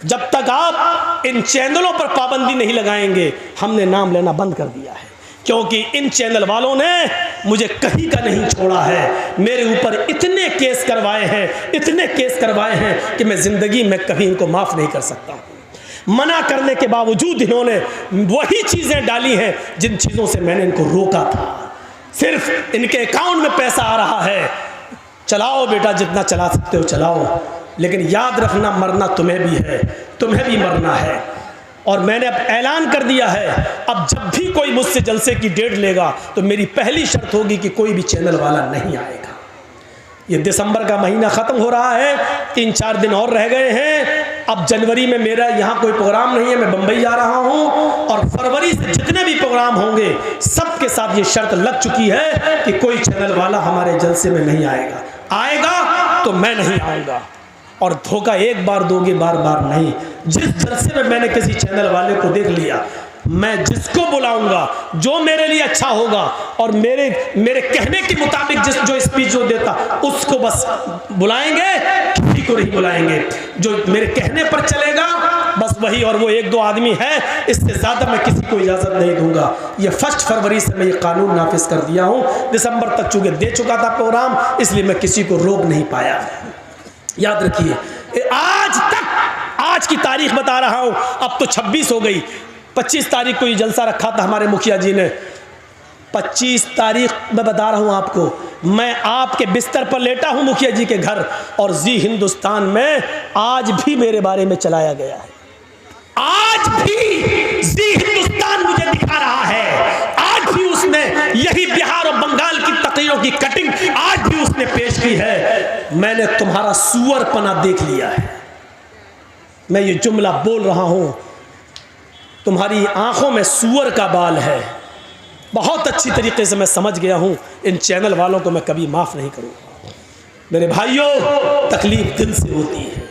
जब तक आप इन चैनलों पर पाबंदी नहीं लगाएंगे, हमने नाम लेना बंद कर दिया है, क्योंकि इन चैनल वालों ने मुझे कहीं का नहीं छोड़ा है। मेरे ऊपर इतने केस करवाए हैं, इतने केस करवाए हैं कि मैं ज़िंदगी में कभी इनको माफ़ नहीं कर सकता। मना करने के बावजूद इन्होंने वही चीज़ें डाली हैं जिन चीज़ों से मैंने इनको रोका था। सिर्फ इनके अकाउंट में पैसा आ रहा है, चलाओ बेटा, जितना चला सकते हो चलाओ, लेकिन याद रखना मरना तुम्हें भी है, तुम्हें भी मरना है। और मैंने अब ऐलान कर दिया है, अब जब भी कोई मुझसे जलसे की डेट लेगा तो मेरी पहली शर्त होगी कि कोई भी चैनल वाला नहीं आएगा। ये दिसंबर का महीना ख़त्म हो रहा है, 3-4 दिन और रह गए हैं। अब जनवरी में मेरा यहाँ कोई प्रोग्राम नहीं है, मैं बम्बई जा रहा हूँ, और फरवरी से जितने भी प्रोग्राम होंगे सबके साथ ये शर्त लग चुकी है कि कोई चैनल वाला हमारे जलसे में नहीं आएगा। आएगा तो मैं नहीं आऊँगा, और धोखा एक बार दोगे, बार बार नहीं। जिस जलसे में मैंने किसी चैनल वाले को देख लिया, मैं जिसको बुलाऊंगा, जो मेरे लिए अच्छा होगा और मेरे कहने के मुताबिक जो स्पीच जो देता, उसको बस बुलाएंगे, किसी को नहीं बुलाएंगे। जो मेरे कहने पर चलेगा बस वही, और वो 1-2 आदमी है, इससे ज़्यादा मैं किसी को इजाज़त नहीं दूंगा। ये 1 फरवरी से मैं ये कानून नाफिज कर दिया हूँ। दिसंबर तक चूँकि दे चुका था प्रोग्राम, इसलिए मैं किसी को रोक नहीं पाया। याद रखिए, आज तक, आज की तारीख बता रहा हूँ, अब तो 26 हो गई, 25 तारीख को ये जलसा रखा था हमारे मुखिया जी ने। 25 तारीख मैं बता रहा हूँ आपको, मैं आपके बिस्तर पर लेटा हूँ मुखिया जी के घर, और जी हिंदुस्तान में आज भी मेरे बारे में चलाया गया है। आज भी जी हिंदुस्तान मुझे दिखा रहा है, आज भी उसने यही बिहार और बंगाल की तकरीरों की कटिंग आज भी उसने पेश की है। मैंने तुम्हारा सुअरपना देख लिया है। मैं ये जुमला बोल रहा हूँ, तुम्हारी आंखों में सुअर का बाल है। बहुत अच्छी तरीके से मैं समझ गया हूँ, इन चैनल वालों को मैं कभी माफ़ नहीं करूँगा। मेरे भाइयों, तकलीफ दिल से होती है,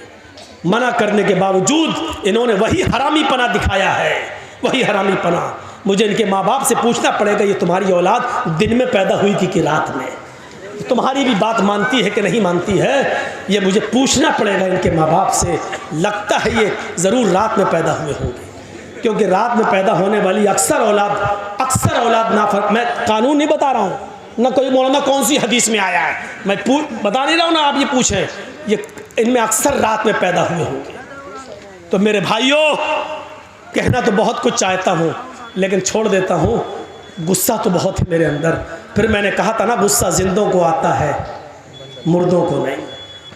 मना करने के बावजूद इन्होंने वही हरामीपना दिखाया है, वही हरामीपना। मुझे इनके माँ बाप से पूछना पड़ेगा, ये तुम्हारी औलाद दिन में पैदा हुई थी कि रात में? तुम्हारी भी बात मानती है कि नहीं मानती है, ये मुझे पूछना पड़ेगा इनके माँ बाप से। लगता है ये ज़रूर रात में पैदा हुए होंगे, क्योंकि रात में पैदा होने वाली अक्सर औलाद नाफरमान, मैं कानून नहीं बता रहा हूँ, ना कोई मौलाना कौन सी हदीस में आया है, मैं बता नहीं रहा हूँ ना, आप ये पूछें, ये इनमें अक्सर रात में पैदा हुए होंगे। तो मेरे भाइयों, कहना तो बहुत कुछ चाहता हूँ, लेकिन छोड़ देता हूँ। गुस्सा तो बहुत है मेरे अंदर। फिर मैंने कहा था ना, गुस्सा जिंदों को आता है, मुर्दों को नहीं।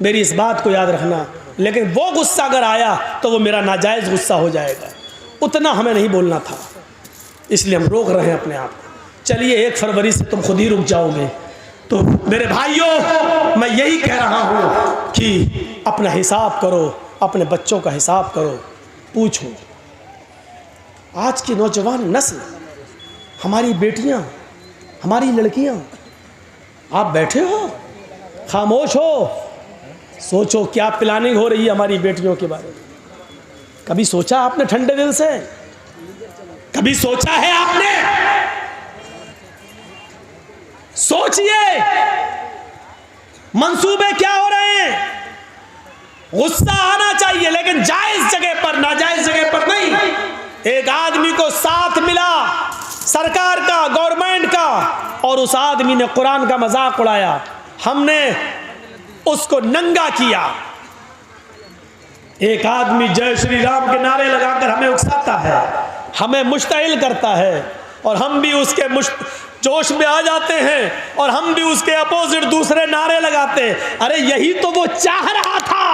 मेरी इस बात को याद रखना। लेकिन वो गुस्सा अगर आया तो वो मेरा नाजायज़ गुस्सा हो जाएगा। उतना हमें नहीं बोलना था, इसलिए हम रोक रहे हैं अपने आप को। चलिए 1 फरवरी से तुम खुद ही रुक जाओगे। तो मेरे भाइयों, मैं यही कह रहा हूँ कि अपना हिसाब करो, अपने बच्चों का हिसाब करो। पूछो, आज की नौजवान नस्ल, हमारी बेटियाँ, हमारी लड़कियाँ, आप बैठे हो, खामोश हो, सोचो क्या प्लानिंग हो रही है हमारी बेटियों के बारे में। कभी सोचा आपने ठंडे दिल से? कभी सोचा है आपने? सोचिए, मंसूबे क्या हो रहे हैं। गुस्सा आना चाहिए, लेकिन जायज जगह पर, नाजायज जगह पर नहीं। एक आदमी को साथ मिला सरकार का, गवर्नमेंट का, और उस आदमी ने कुरान का मजाक उड़ाया, हमने उसको नंगा किया। एक आदमी जय श्री राम के नारे लगाकर हमें उकसाता है, हमें मुश्तइल करता है, और हम भी उसके जोश में आ जाते हैं और हम भी उसके अपोजिट दूसरे नारे लगाते हैं। अरे यही तो वो चाह रहा था,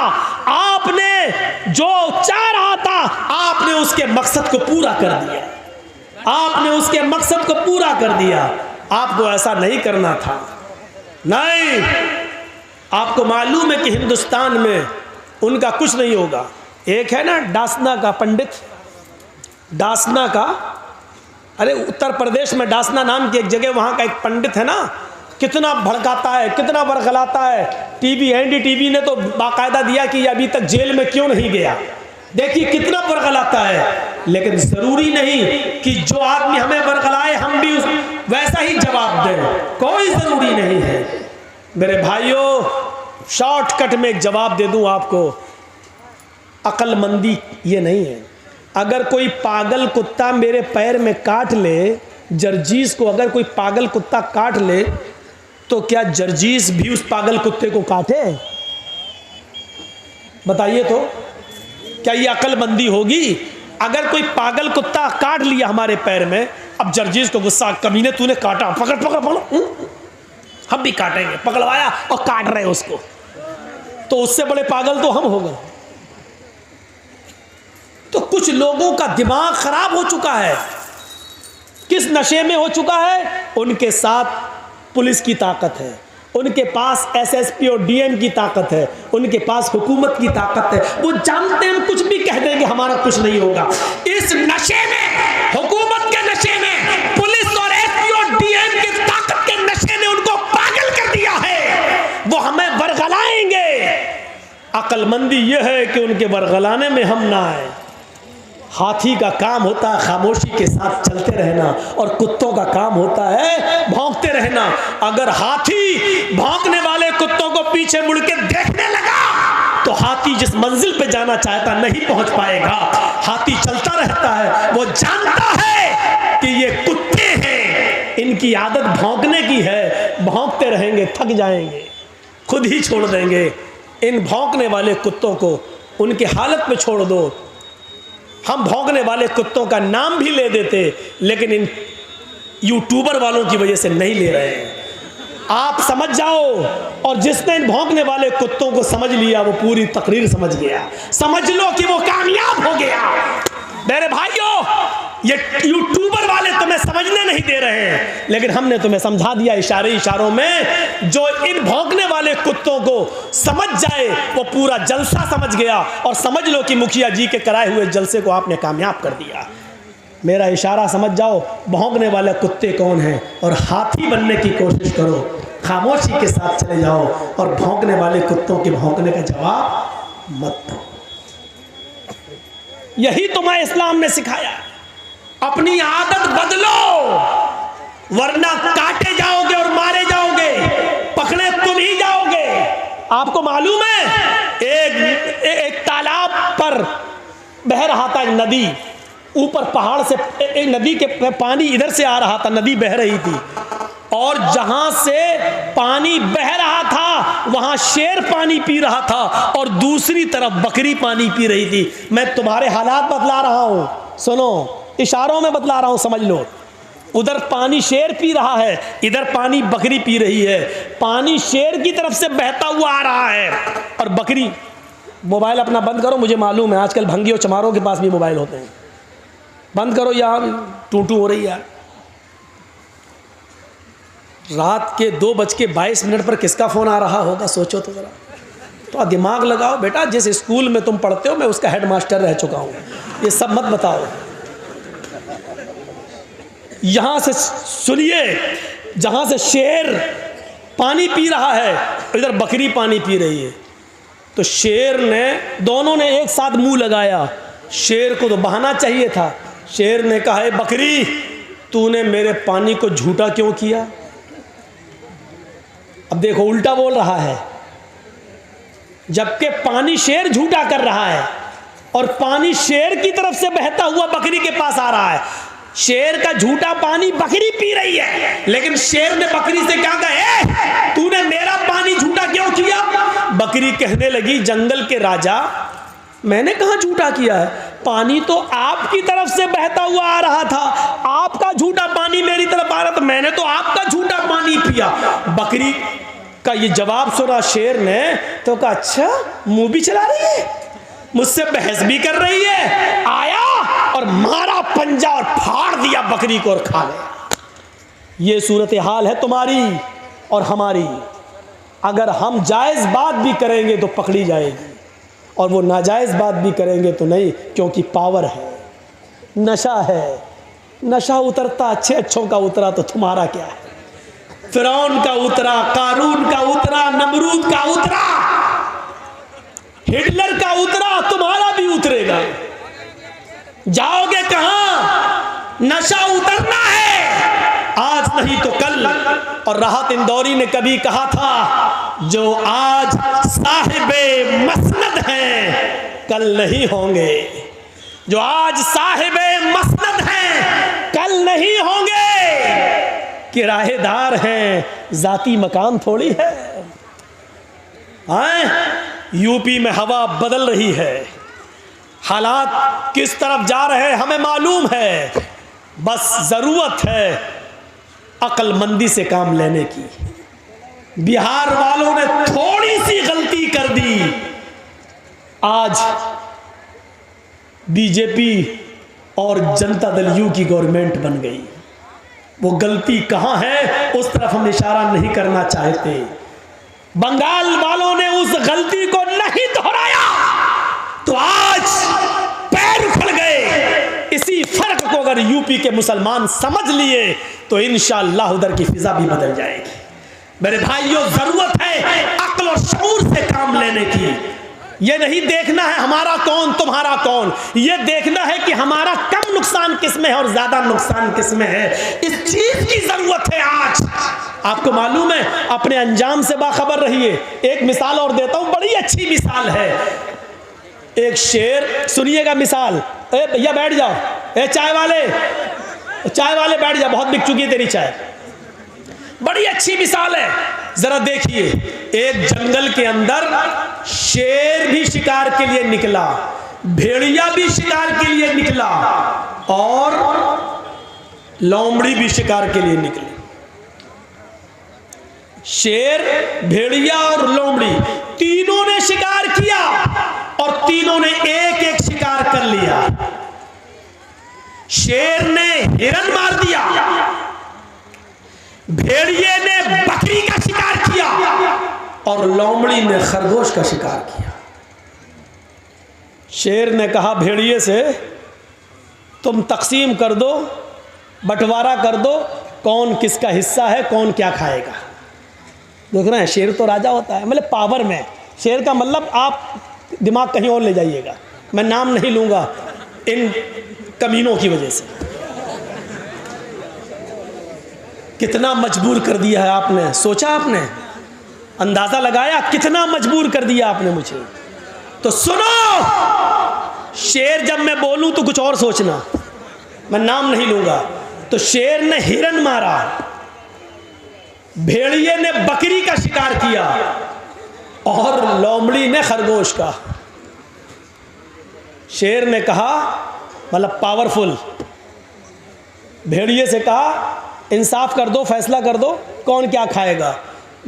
आपने जो चाह रहा था आपने उसके मकसद को पूरा कर दिया, आपने उसके मकसद को पूरा कर दिया। आपको ऐसा नहीं करना था। नहीं, आपको मालूम है कि हिंदुस्तान में उनका कुछ नहीं होगा। एक है ना डासना का पंडित, डासना का, अरे उत्तर प्रदेश में डासना नाम की एक जगह, वहाँ का एक पंडित है ना, कितना भड़काता है, कितना बरगलाता है। टीवी, एनडीटीवी ने तो बाकायदा दिया कि ये अभी तक जेल में क्यों नहीं गया। देखिए कितना बरगलाता है, लेकिन ज़रूरी नहीं कि जो आदमी हमें बरगलाए हम भी वैसा ही जवाब दें, कोई ज़रूरी नहीं है। मेरे भाइयों, शॉर्टकट में एक जवाब दे दूँ आपको, अक्लमंदी ये नहीं है। अगर कोई पागल कुत्ता मेरे पैर में काट ले, जर्जीस को अगर कोई पागल कुत्ता काट ले, तो क्या जर्जीस भी उस पागल कुत्ते को काटे? बताइए तो, क्या ये अक्लमंदी होगी? अगर कोई पागल कुत्ता काट लिया हमारे पैर में, अब जर्जीस को गुस्सा, कमीने तूने काटा, पकड़ पकड़ पकड़, हम भी काटेंगे, पकड़वाया और काट रहे उसको, तो उससे बड़े पागल तो हम हो गए। तो कुछ लोगों का दिमाग खराब हो चुका है। किस नशे में हो चुका है? उनके साथ पुलिस की ताकत है, उनके पास एसएसपी और डीएम की ताकत है, उनके पास हुकूमत की ताकत है। वो जानते हैं कुछ भी कह देंगे हमारा कुछ नहीं होगा। इस नशे में, हुकूमत के नशे में, पुलिस और एसपी और डीएम की ताकत के नशे ने उनको पागल कर दिया है। वो हमें बरगलाएंगे। अक्लमंदी यह है कि उनके बरगलाने में हम ना आए। हाथी का काम होता है खामोशी के साथ चलते रहना, और कुत्तों का काम होता है भौंकते रहना। अगर हाथी भौंकने वाले कुत्तों को पीछे मुड़ के देखने लगा, तो हाथी जिस मंजिल पे जाना चाहता नहीं पहुंच पाएगा। हाथी चलता रहता है, वो जानता है कि ये कुत्ते हैं, इनकी आदत भौंकने की है, भौंकते रहेंगे, थक जाएंगे, खुद ही छोड़ देंगे। इन भौंकने वाले कुत्तों को उनकी हालत में छोड़ दो। हम भौंकने वाले कुत्तों का नाम भी ले देते, लेकिन इन यूट्यूबर वालों की वजह से नहीं ले रहे हैं। आप समझ जाओ, और जिसने इन भौंकने वाले कुत्तों को समझ लिया वो पूरी तकरीर समझ गया। समझ लो कि वो कामयाब हो गया। मेरे भाइयों, ये यूट्यूबर वाले तुम्हें समझने नहीं दे रहे हैं, लेकिन हमने तुम्हें समझा दिया इशारों में। जो इन भौंकने वाले कुत्तों को समझ जाए वो पूरा जलसा समझ गया, और समझ लो कि मुखिया जी के कराए हुए जलसे को आपने कामयाब कर दिया। मेरा इशारा समझ जाओ, भौंकने वाले कुत्ते कौन हैं, और हाथी बनने की कोशिश करो। खामोशी के साथ चले जाओ और भौंकने वाले कुत्तों के भौंकने का जवाब मत दो। यही तुम्हें इस्लाम ने सिखाया। अपनी आदत बदलो, वरना काटे जाओगे और मारे जाओगे, पकड़े तुम ही जाओगे। आपको मालूम है एक तालाब पर बह रहा था एक नदी, ऊपर पहाड़ से एक नदी के पानी इधर से आ रहा था, नदी बह रही थी, और जहां से पानी बह रहा था वहां शेर पानी पी रहा था और दूसरी तरफ बकरी पानी पी रही थी। मैं तुम्हारे हालात बतला रहा हूं, सुनो, इशारों में बतला रहा हूं, समझ लो। उधर पानी शेर पी रहा है, इधर पानी बकरी पी रही है। पानी शेर की तरफ से बहता हुआ आ रहा है और बकरी। मोबाइल अपना बंद करो, मुझे मालूम है आजकल भंगियों चमारों के पास भी मोबाइल होते हैं। बंद करो, यहाँ टूटू हो रही है। रात के 2:22 पर किसका फ़ोन आ रहा होगा, सोचो तो ज़रा। तो दिमाग लगाओ बेटा, जिस स्कूल में तुम पढ़ते हो मैं उसका हेडमास्टर रह चुका हूँ, ये सब मत बताओ। यहाँ से सुनिए, जहाँ से शेर पानी पी रहा है इधर बकरी पानी पी रही है, तो शेर ने, दोनों ने एक साथ मुंह लगाया। शेर को तो बहाना चाहिए था। शेर ने कहा, है बकरी, तूने मेरे पानी को झूठा क्यों किया? अब देखो उल्टा बोल रहा है। जबकि पानी शेर झूठा कर रहा है और पानी शेर की तरफ से बहता हुआ बकरी के पास आ रहा है। शेर का झूठा पानी बकरी पी रही है, लेकिन शेर ने बकरी से क्या कहा, तूने मेरा पानी झूठा क्यों किया? बकरी कहने लगी, जंगल के राजा, मैंने कहाँ झूठा किया है? पानी तो आपकी तरफ से बहता हुआ आ रहा था, आपका झूठा पानी मेरी तरफ आ रहा था, मैंने तो आपका झूठा पानी पिया। बकरी का ये जवाब सुना शेर ने तो कहा, अच्छा मुंह भी चला रही है, मुझसे बहस भी कर रही है। आया और मारा पंजा और फाड़ दिया बकरी को और खा गया। ये सूरत हाल है तुम्हारी और हमारी। अगर हम जायज़ बात भी करेंगे तो पकड़ी जाएगी, और वो नाजायज़ बात भी करेंगे तो नहीं, क्योंकि पावर है, नशा है। नशा उतरता अच्छे अच्छों का उतरा तो तुम्हारा क्या है? फिरौन का उतरा, कारून का उतरा, नमरूद का उतरा, हिटलर का उतरा, तुम्हारा भी उतरेगा। जाओगे कहां? नशा उतरना है, आज नहीं तो कल। और राहत इंदौरी ने कभी कहा था, जो आज साहिबे मसनद हैं कल नहीं होंगे। जो आज साहिबे मसनद हैं कल नहीं होंगे। किराएदार हैं, जाती मकान थोड़ी है। यूपी में हवा बदल रही है, हालात किस तरफ जा रहे हैं हमें मालूम है। बस जरूरत है अक्लमंदी से काम लेने की। बिहार वालों ने थोड़ी सी गलती कर दी, आज बीजेपी और जनता दल यू की गवर्नमेंट बन गई। वो गलती कहां है उस तरफ हम इशारा नहीं करना चाहते। बंगाल वालों ने उस गलती को नहीं दोहराया तो आज पैर उखड़ गए। इसी फर्क को अगर यूपी के मुसलमान समझ लिए तो इंशाअल्लाह उधर की फिजा भी बदल जाएगी। मेरे भाइयों, जरूरत है अक्ल और शऊर से काम लेने की। ये नहीं देखना है हमारा कौन तुम्हारा कौन, ये देखना है कि हमारा कम नुकसान किसमें है और ज्यादा नुकसान किसमें है। इस चीज की जरूरत है आज। आपको मालूम है, अपने अंजाम से बाखबर रहिए। एक मिसाल और देता हूं, बड़ी अच्छी मिसाल है। एक शेर, सुनिएगा मिसाल। ए भैया बैठ जाओ, ए चाय वाले बैठ जाओ, बहुत बिक चुकी है तेरी चाय। बड़ी अच्छी मिसाल है, जरा देखिए। एक जंगल के अंदर शेर भी शिकार के लिए निकला, भेड़िया भी शिकार के लिए निकला और लोमड़ी भी शिकार के लिए निकली। शेर, भेड़िया और लोमड़ी तीनों ने शिकार किया और तीनों ने एक एक शिकार कर लिया। शेर ने हिरन मार दिया, भेड़िए ने बकरी का शिकार किया और लोमड़ी ने खरगोश का शिकार किया। शेर ने कहा भेड़िए से, तुम तकसीम कर दो, बंटवारा कर दो, कौन किसका हिस्सा है, कौन क्या खाएगा। देख रहे हैं, शेर तो राजा होता है, मतलब पावर में। शेर का मतलब आप दिमाग कहीं और ले जाइएगा, मैं नाम नहीं लूंगा इन कमीनों की वजह से। कितना मजबूर कर दिया है आपने, सोचा आपने, अंदाजा लगाया कितना मजबूर कर दिया आपने मुझे। तो सुनो, शेर जब मैं बोलूं तो कुछ और सोचना, मैं नाम नहीं लूंगा। तो शेर ने हिरन मारा, भेड़िए ने बकरी का शिकार किया और लोमड़ी ने खरगोश का। शेर ने कहा, मतलब पावरफुल, भेड़िए से कहा इंसाफ कर दो, फैसला कर दो, कौन क्या खाएगा।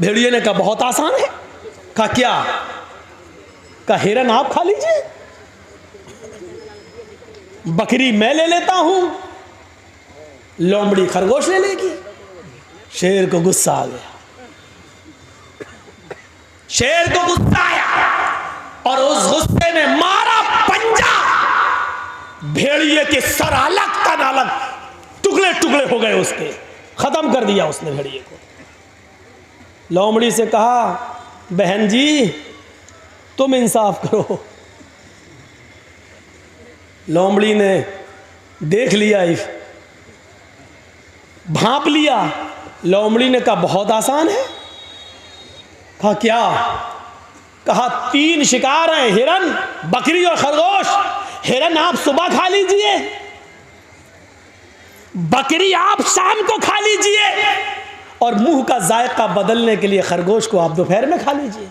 भेड़िए ने कहा बहुत आसान है। कहा क्या? कहा हिरन आप खा लीजिए, बकरी मैं ले लेता हूं, लोमड़ी खरगोश ले लेगी। शेर को गुस्सा आ गया, शेर को गुस्सा आया और उस गुस्से में मारा पंजा, भेड़िए के सर अलग तन अलग टुकड़े टुकड़े हो गए, उसके खत्म कर दिया उसने भेड़िए को। लोमड़ी से कहा बहन जी तुम इंसाफ करो। लोमड़ी ने देख लिया, भांप लिया। लोमड़ी ने कहा बहुत आसान है। कहा क्या? कहा 3 शिकार हैं, हिरन, बकरी और खरगोश। हिरन आप सुबह खा लीजिए, बकरी आप शाम को खा लीजिए, और मुंह का जायका बदलने के लिए खरगोश को आप दोपहर में खा लीजिए।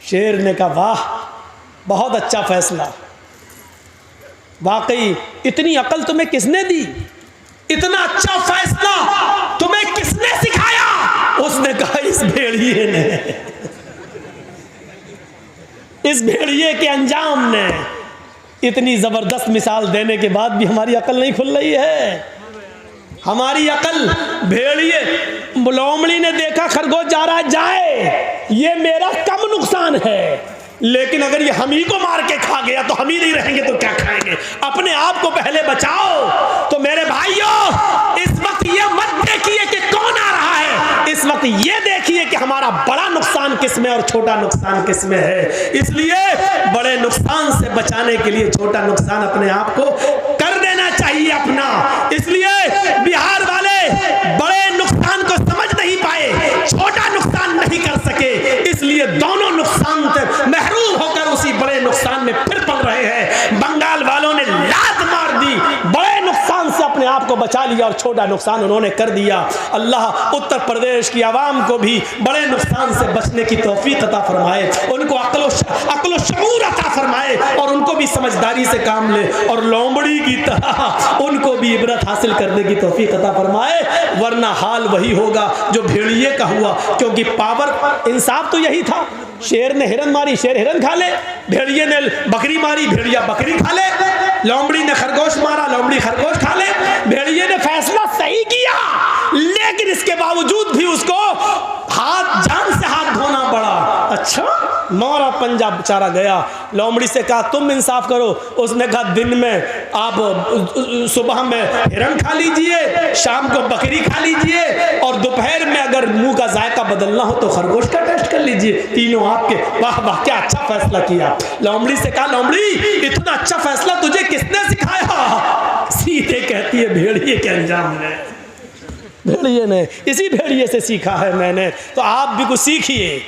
शेर ने कहा वाह, बहुत अच्छा फैसला, वाकई इतनी अकल तुम्हें किसने दी, इतना अच्छा फैसला तुम्हें किसने सिखाया? उसने कहा इस भेड़िए ने, इस भेड़िए के अंजाम ने। इतनी जबरदस्त मिसाल देने के बाद भी हमारी अकल नहीं खुल रही है। हमारी अकल, भेड़िए, लोमड़ी ने देखा खरगोश जा रहा है, जाए, ये मेरा कम नुकसान है, लेकिन अगर ये हम ही को मार के खा गया तो हम ही नहीं रहेंगे तो क्या खाएंगे? अपने आप को पहले बचाओ। तो मेरे भाइयों, इस वक्त ये मत देखिए कि कौन आ रहा है, इस वक्त ये देखिए कि हमारा बड़ा नुकसान किसमें और छोटा नुकसान किसमें है। इसलिए बड़े नुकसान से बचाने के लिए छोटा नुकसान अपने आप को कर देना चाहिए अपना। इसलिए बिहार वाले बड़े नुकसान को समझ नहीं पाए, छोटा नुकसान नहीं कर सके, इसलिए दोनों नुकसान से महरूम होकर उसी बड़े नुकसान में फिर पड़ रहे हैं। बंगाल वालों ने लात मार दी, बड़े नुकसान से अपने आप को बचा लिया और छोटा नुकसान उन्होंने कर दिया। अल्लाह उत्तर प्रदेश की आवाम को भी बड़े नुकसान से बचने की तौफीक अता फरमाए, उनको अक्ल शऊर अता फरमाए और उनको भी समझदारी से काम ले, और लोमड़ी की तरह उनको भी इबरत हासिल करने की तौफीक अता फरमाए। वरना हाल वही होगा जो भेड़िए का हुआ, क्योंकि पावर, इंसाफ तो यही था। शेर ने हिरन मारी, शेर हिरन खा ले, भेड़िए ने बकरी मारी, भेड़िया बकरी खा ले, लोमड़ी ने खरगोश मारा, लोमड़ी खरगोश खा ले। भेड़िए ने फैसला सही किया, लेकिन इसके बावजूद भी उसको जान से हाथ धोना पड़ा। अच्छा, मारा पंजा, बेचारा गया। लोमड़ी से कहा तुम इंसाफ करो, उसने कहा दिन में आप सुबह में हिरन खा लीजिए, शाम को बकरी खा लीजिए, और दोपहर में अगर मुंह का जायका बदलना हो तो खरगोश का टेस्ट कर लीजिए, तीनों आपके। वाह वाह, क्या अच्छा फैसला किया। लोमड़ी से कहा लोमड़ी, इतना अच्छा फैसला तुझे किसने सिखाया? सीधे कहती है भेड़िए के अंजाम ने, भेड़िए ने, इसी भेड़िए से सीखा है मैंने। तो आप भी कुछ सीखिए,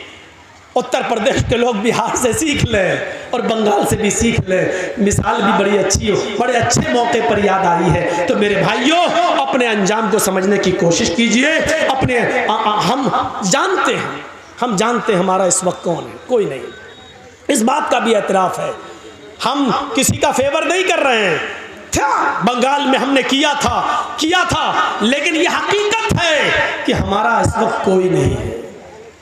उत्तर प्रदेश के लोग बिहार से सीख लें और बंगाल से भी सीख लें। मिसाल भी बड़ी अच्छी हो, बड़े अच्छे मौके पर याद आई है। तो मेरे भाइयों, अपने अंजाम को समझने की कोशिश कीजिए। अपने हम जानते हैं हमारा इस वक्त कौन है, कोई नहीं। इस बात का भी एतराफ़ है, हम किसी का फेवर नहीं कर रहे हैं। बंगाल में हमने किया था, लेकिन यह हकीकत है कि हमारा इस वक्त कोई नहीं है।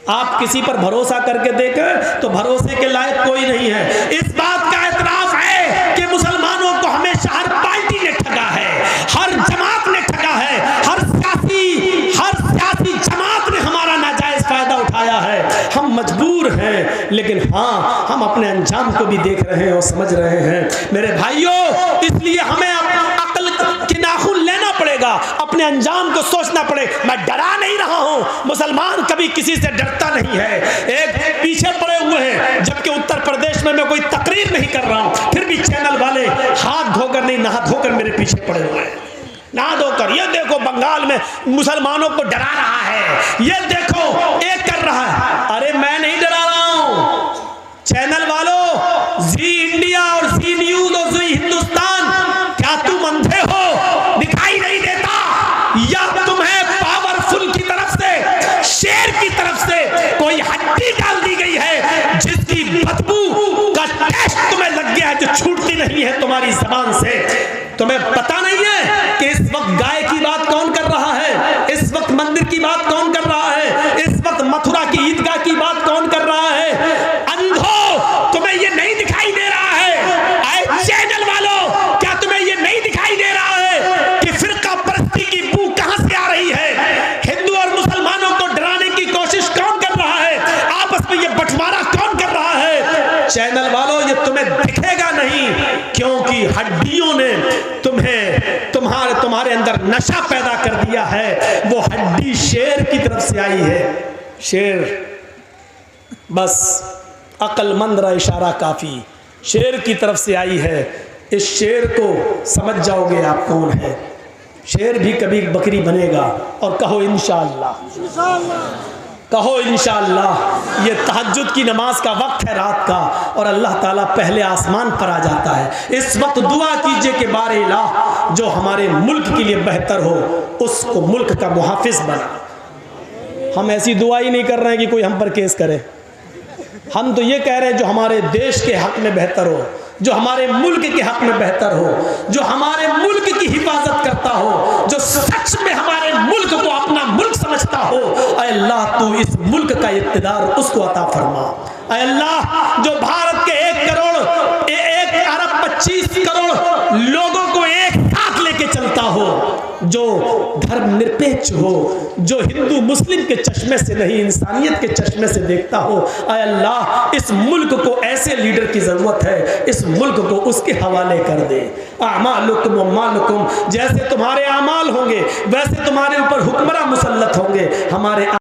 आप किसी पर भरोसा करके देखें तो भरोसे के लायक कोई नहीं है। इस बात का एतराफ़ है कि मुसलमानों को हमेशा हर पार्टी ने ठगा है, हर जमात ने ठगा है, हर सियासी जमात ने हमारा नाजायज फायदा उठाया है। हम मजबूर हैं, लेकिन हाँ, हम अपने अंजाम को भी देख रहे हैं और समझ रहे हैं। मेरे भाइयों, इसलिए हमें अक्ल के नाखून लेना पड़ेगा, अपने अंजाम को सोचना पड़े। मैं डरा नहीं रहा हूं, मुसलमान कभी किसी से डरता नहीं है। एक पीछे पड़े हुए हैं, जबकि उत्तर प्रदेश में मैं कोई तकरीर नहीं कर रहा हूं, फिर भी चैनल वाले हाथ धोकर नहीं, नहा धोकर मेरे पीछे पड़े हुए हैं, नहा धोकर। ये देखो बंगाल में मुसलमानों को डरा रहा है, ये देखो एक कर रहा है। अरे मैं नहीं डरा रहा हूं, चैनल वालों, जी इंडिया और जी न्यूज और जी हिंदुस्तान, क्या तुम अंधे हो, दिखाई नहीं देता? या तुम्हें पावरफुल की तरफ से, शेर की तरफ से कोई हड्डी डाल दी गई है जिसकी बदबू का टेस्ट तुम्हें लग गया है, जो छूटती नहीं है तुम्हारी जबान से? तुम्हें पता नहीं है कि इस वक्त गाय की बात कौन कर रहा है, इस वक्त मंदिर की बात कौन कर रहा है, इस वक्त मथुरा की ईदगाह की बात कौन कर रहा है? अंधो, तुम्हें ये नहीं दिखाई दे रहा है? आए चैनल वालों, क्या तुम्हें ये नहीं दिखाई दे रहा है कि फिरका परस्ती की बू कहां से आ रही है? हिंदू और मुसलमानों को डराने की कोशिश कौन कर रहा है? आपस में ये बंटवारा कौन कर रहा है? चैनल वालों, ये तुम्हें दिखेगा नहीं, क्योंकि हड्डियों ने तुम्हारे अंदर नशा पैदा कर दिया है। वो हड्डी शेर की तरफ से आई है। शेर, बस अक्लमंद रहा इशारा काफी, शेर की तरफ से आई है। इस शेर को समझ जाओगे आप कौन है। शेर भी कभी बकरी बनेगा, और कहो इंशाअल्लाह। कहो इंशाअल्लाह। ये तहज्जुद की नमाज का वक्त है रात का, और अल्लाह ताला पहले आसमान पर आ जाता है। इस वक्त दुआ कीजिए कि बारे इलाह जो हमारे मुल्क के लिए बेहतर हो उसको मुल्क का मुहाफिज बना। हम ऐसी दुआ ही नहीं कर रहे हैं कि कोई हम पर केस करे। हम तो ये कह रहे हैं जो हमारे देश के हक में बेहतर हो, जो हमारे मुल्क के हक में बेहतर हो, जो हमारे मुल्क की हिफाजत करता हो, जो सच में हमारे मुल्क को अपना मुल्क समझता हो। ऐ अल्लाह तू इस मुल्क का इक़्तिदार उसको अता फरमा। ऐ अल्लाह जो भारत के 1 अरब 25 करोड़ लोगों को एक साथ लेके चलता हो, जो धर्मनिरपेक्ष हो, जो हिंदू मुस्लिम के चश्मे से नहीं इंसानियत के चश्मे से देखता हो। ऐ अल्लाह इस मुल्क को ऐसे लीडर की ज़रूरत है, इस मुल्क को उसके हवाले कर दे। आमालुकुम व मालुकुम, जैसे तुम्हारे आमाल होंगे वैसे तुम्हारे ऊपर हुक्मरान मुसल्लत होंगे। हमारे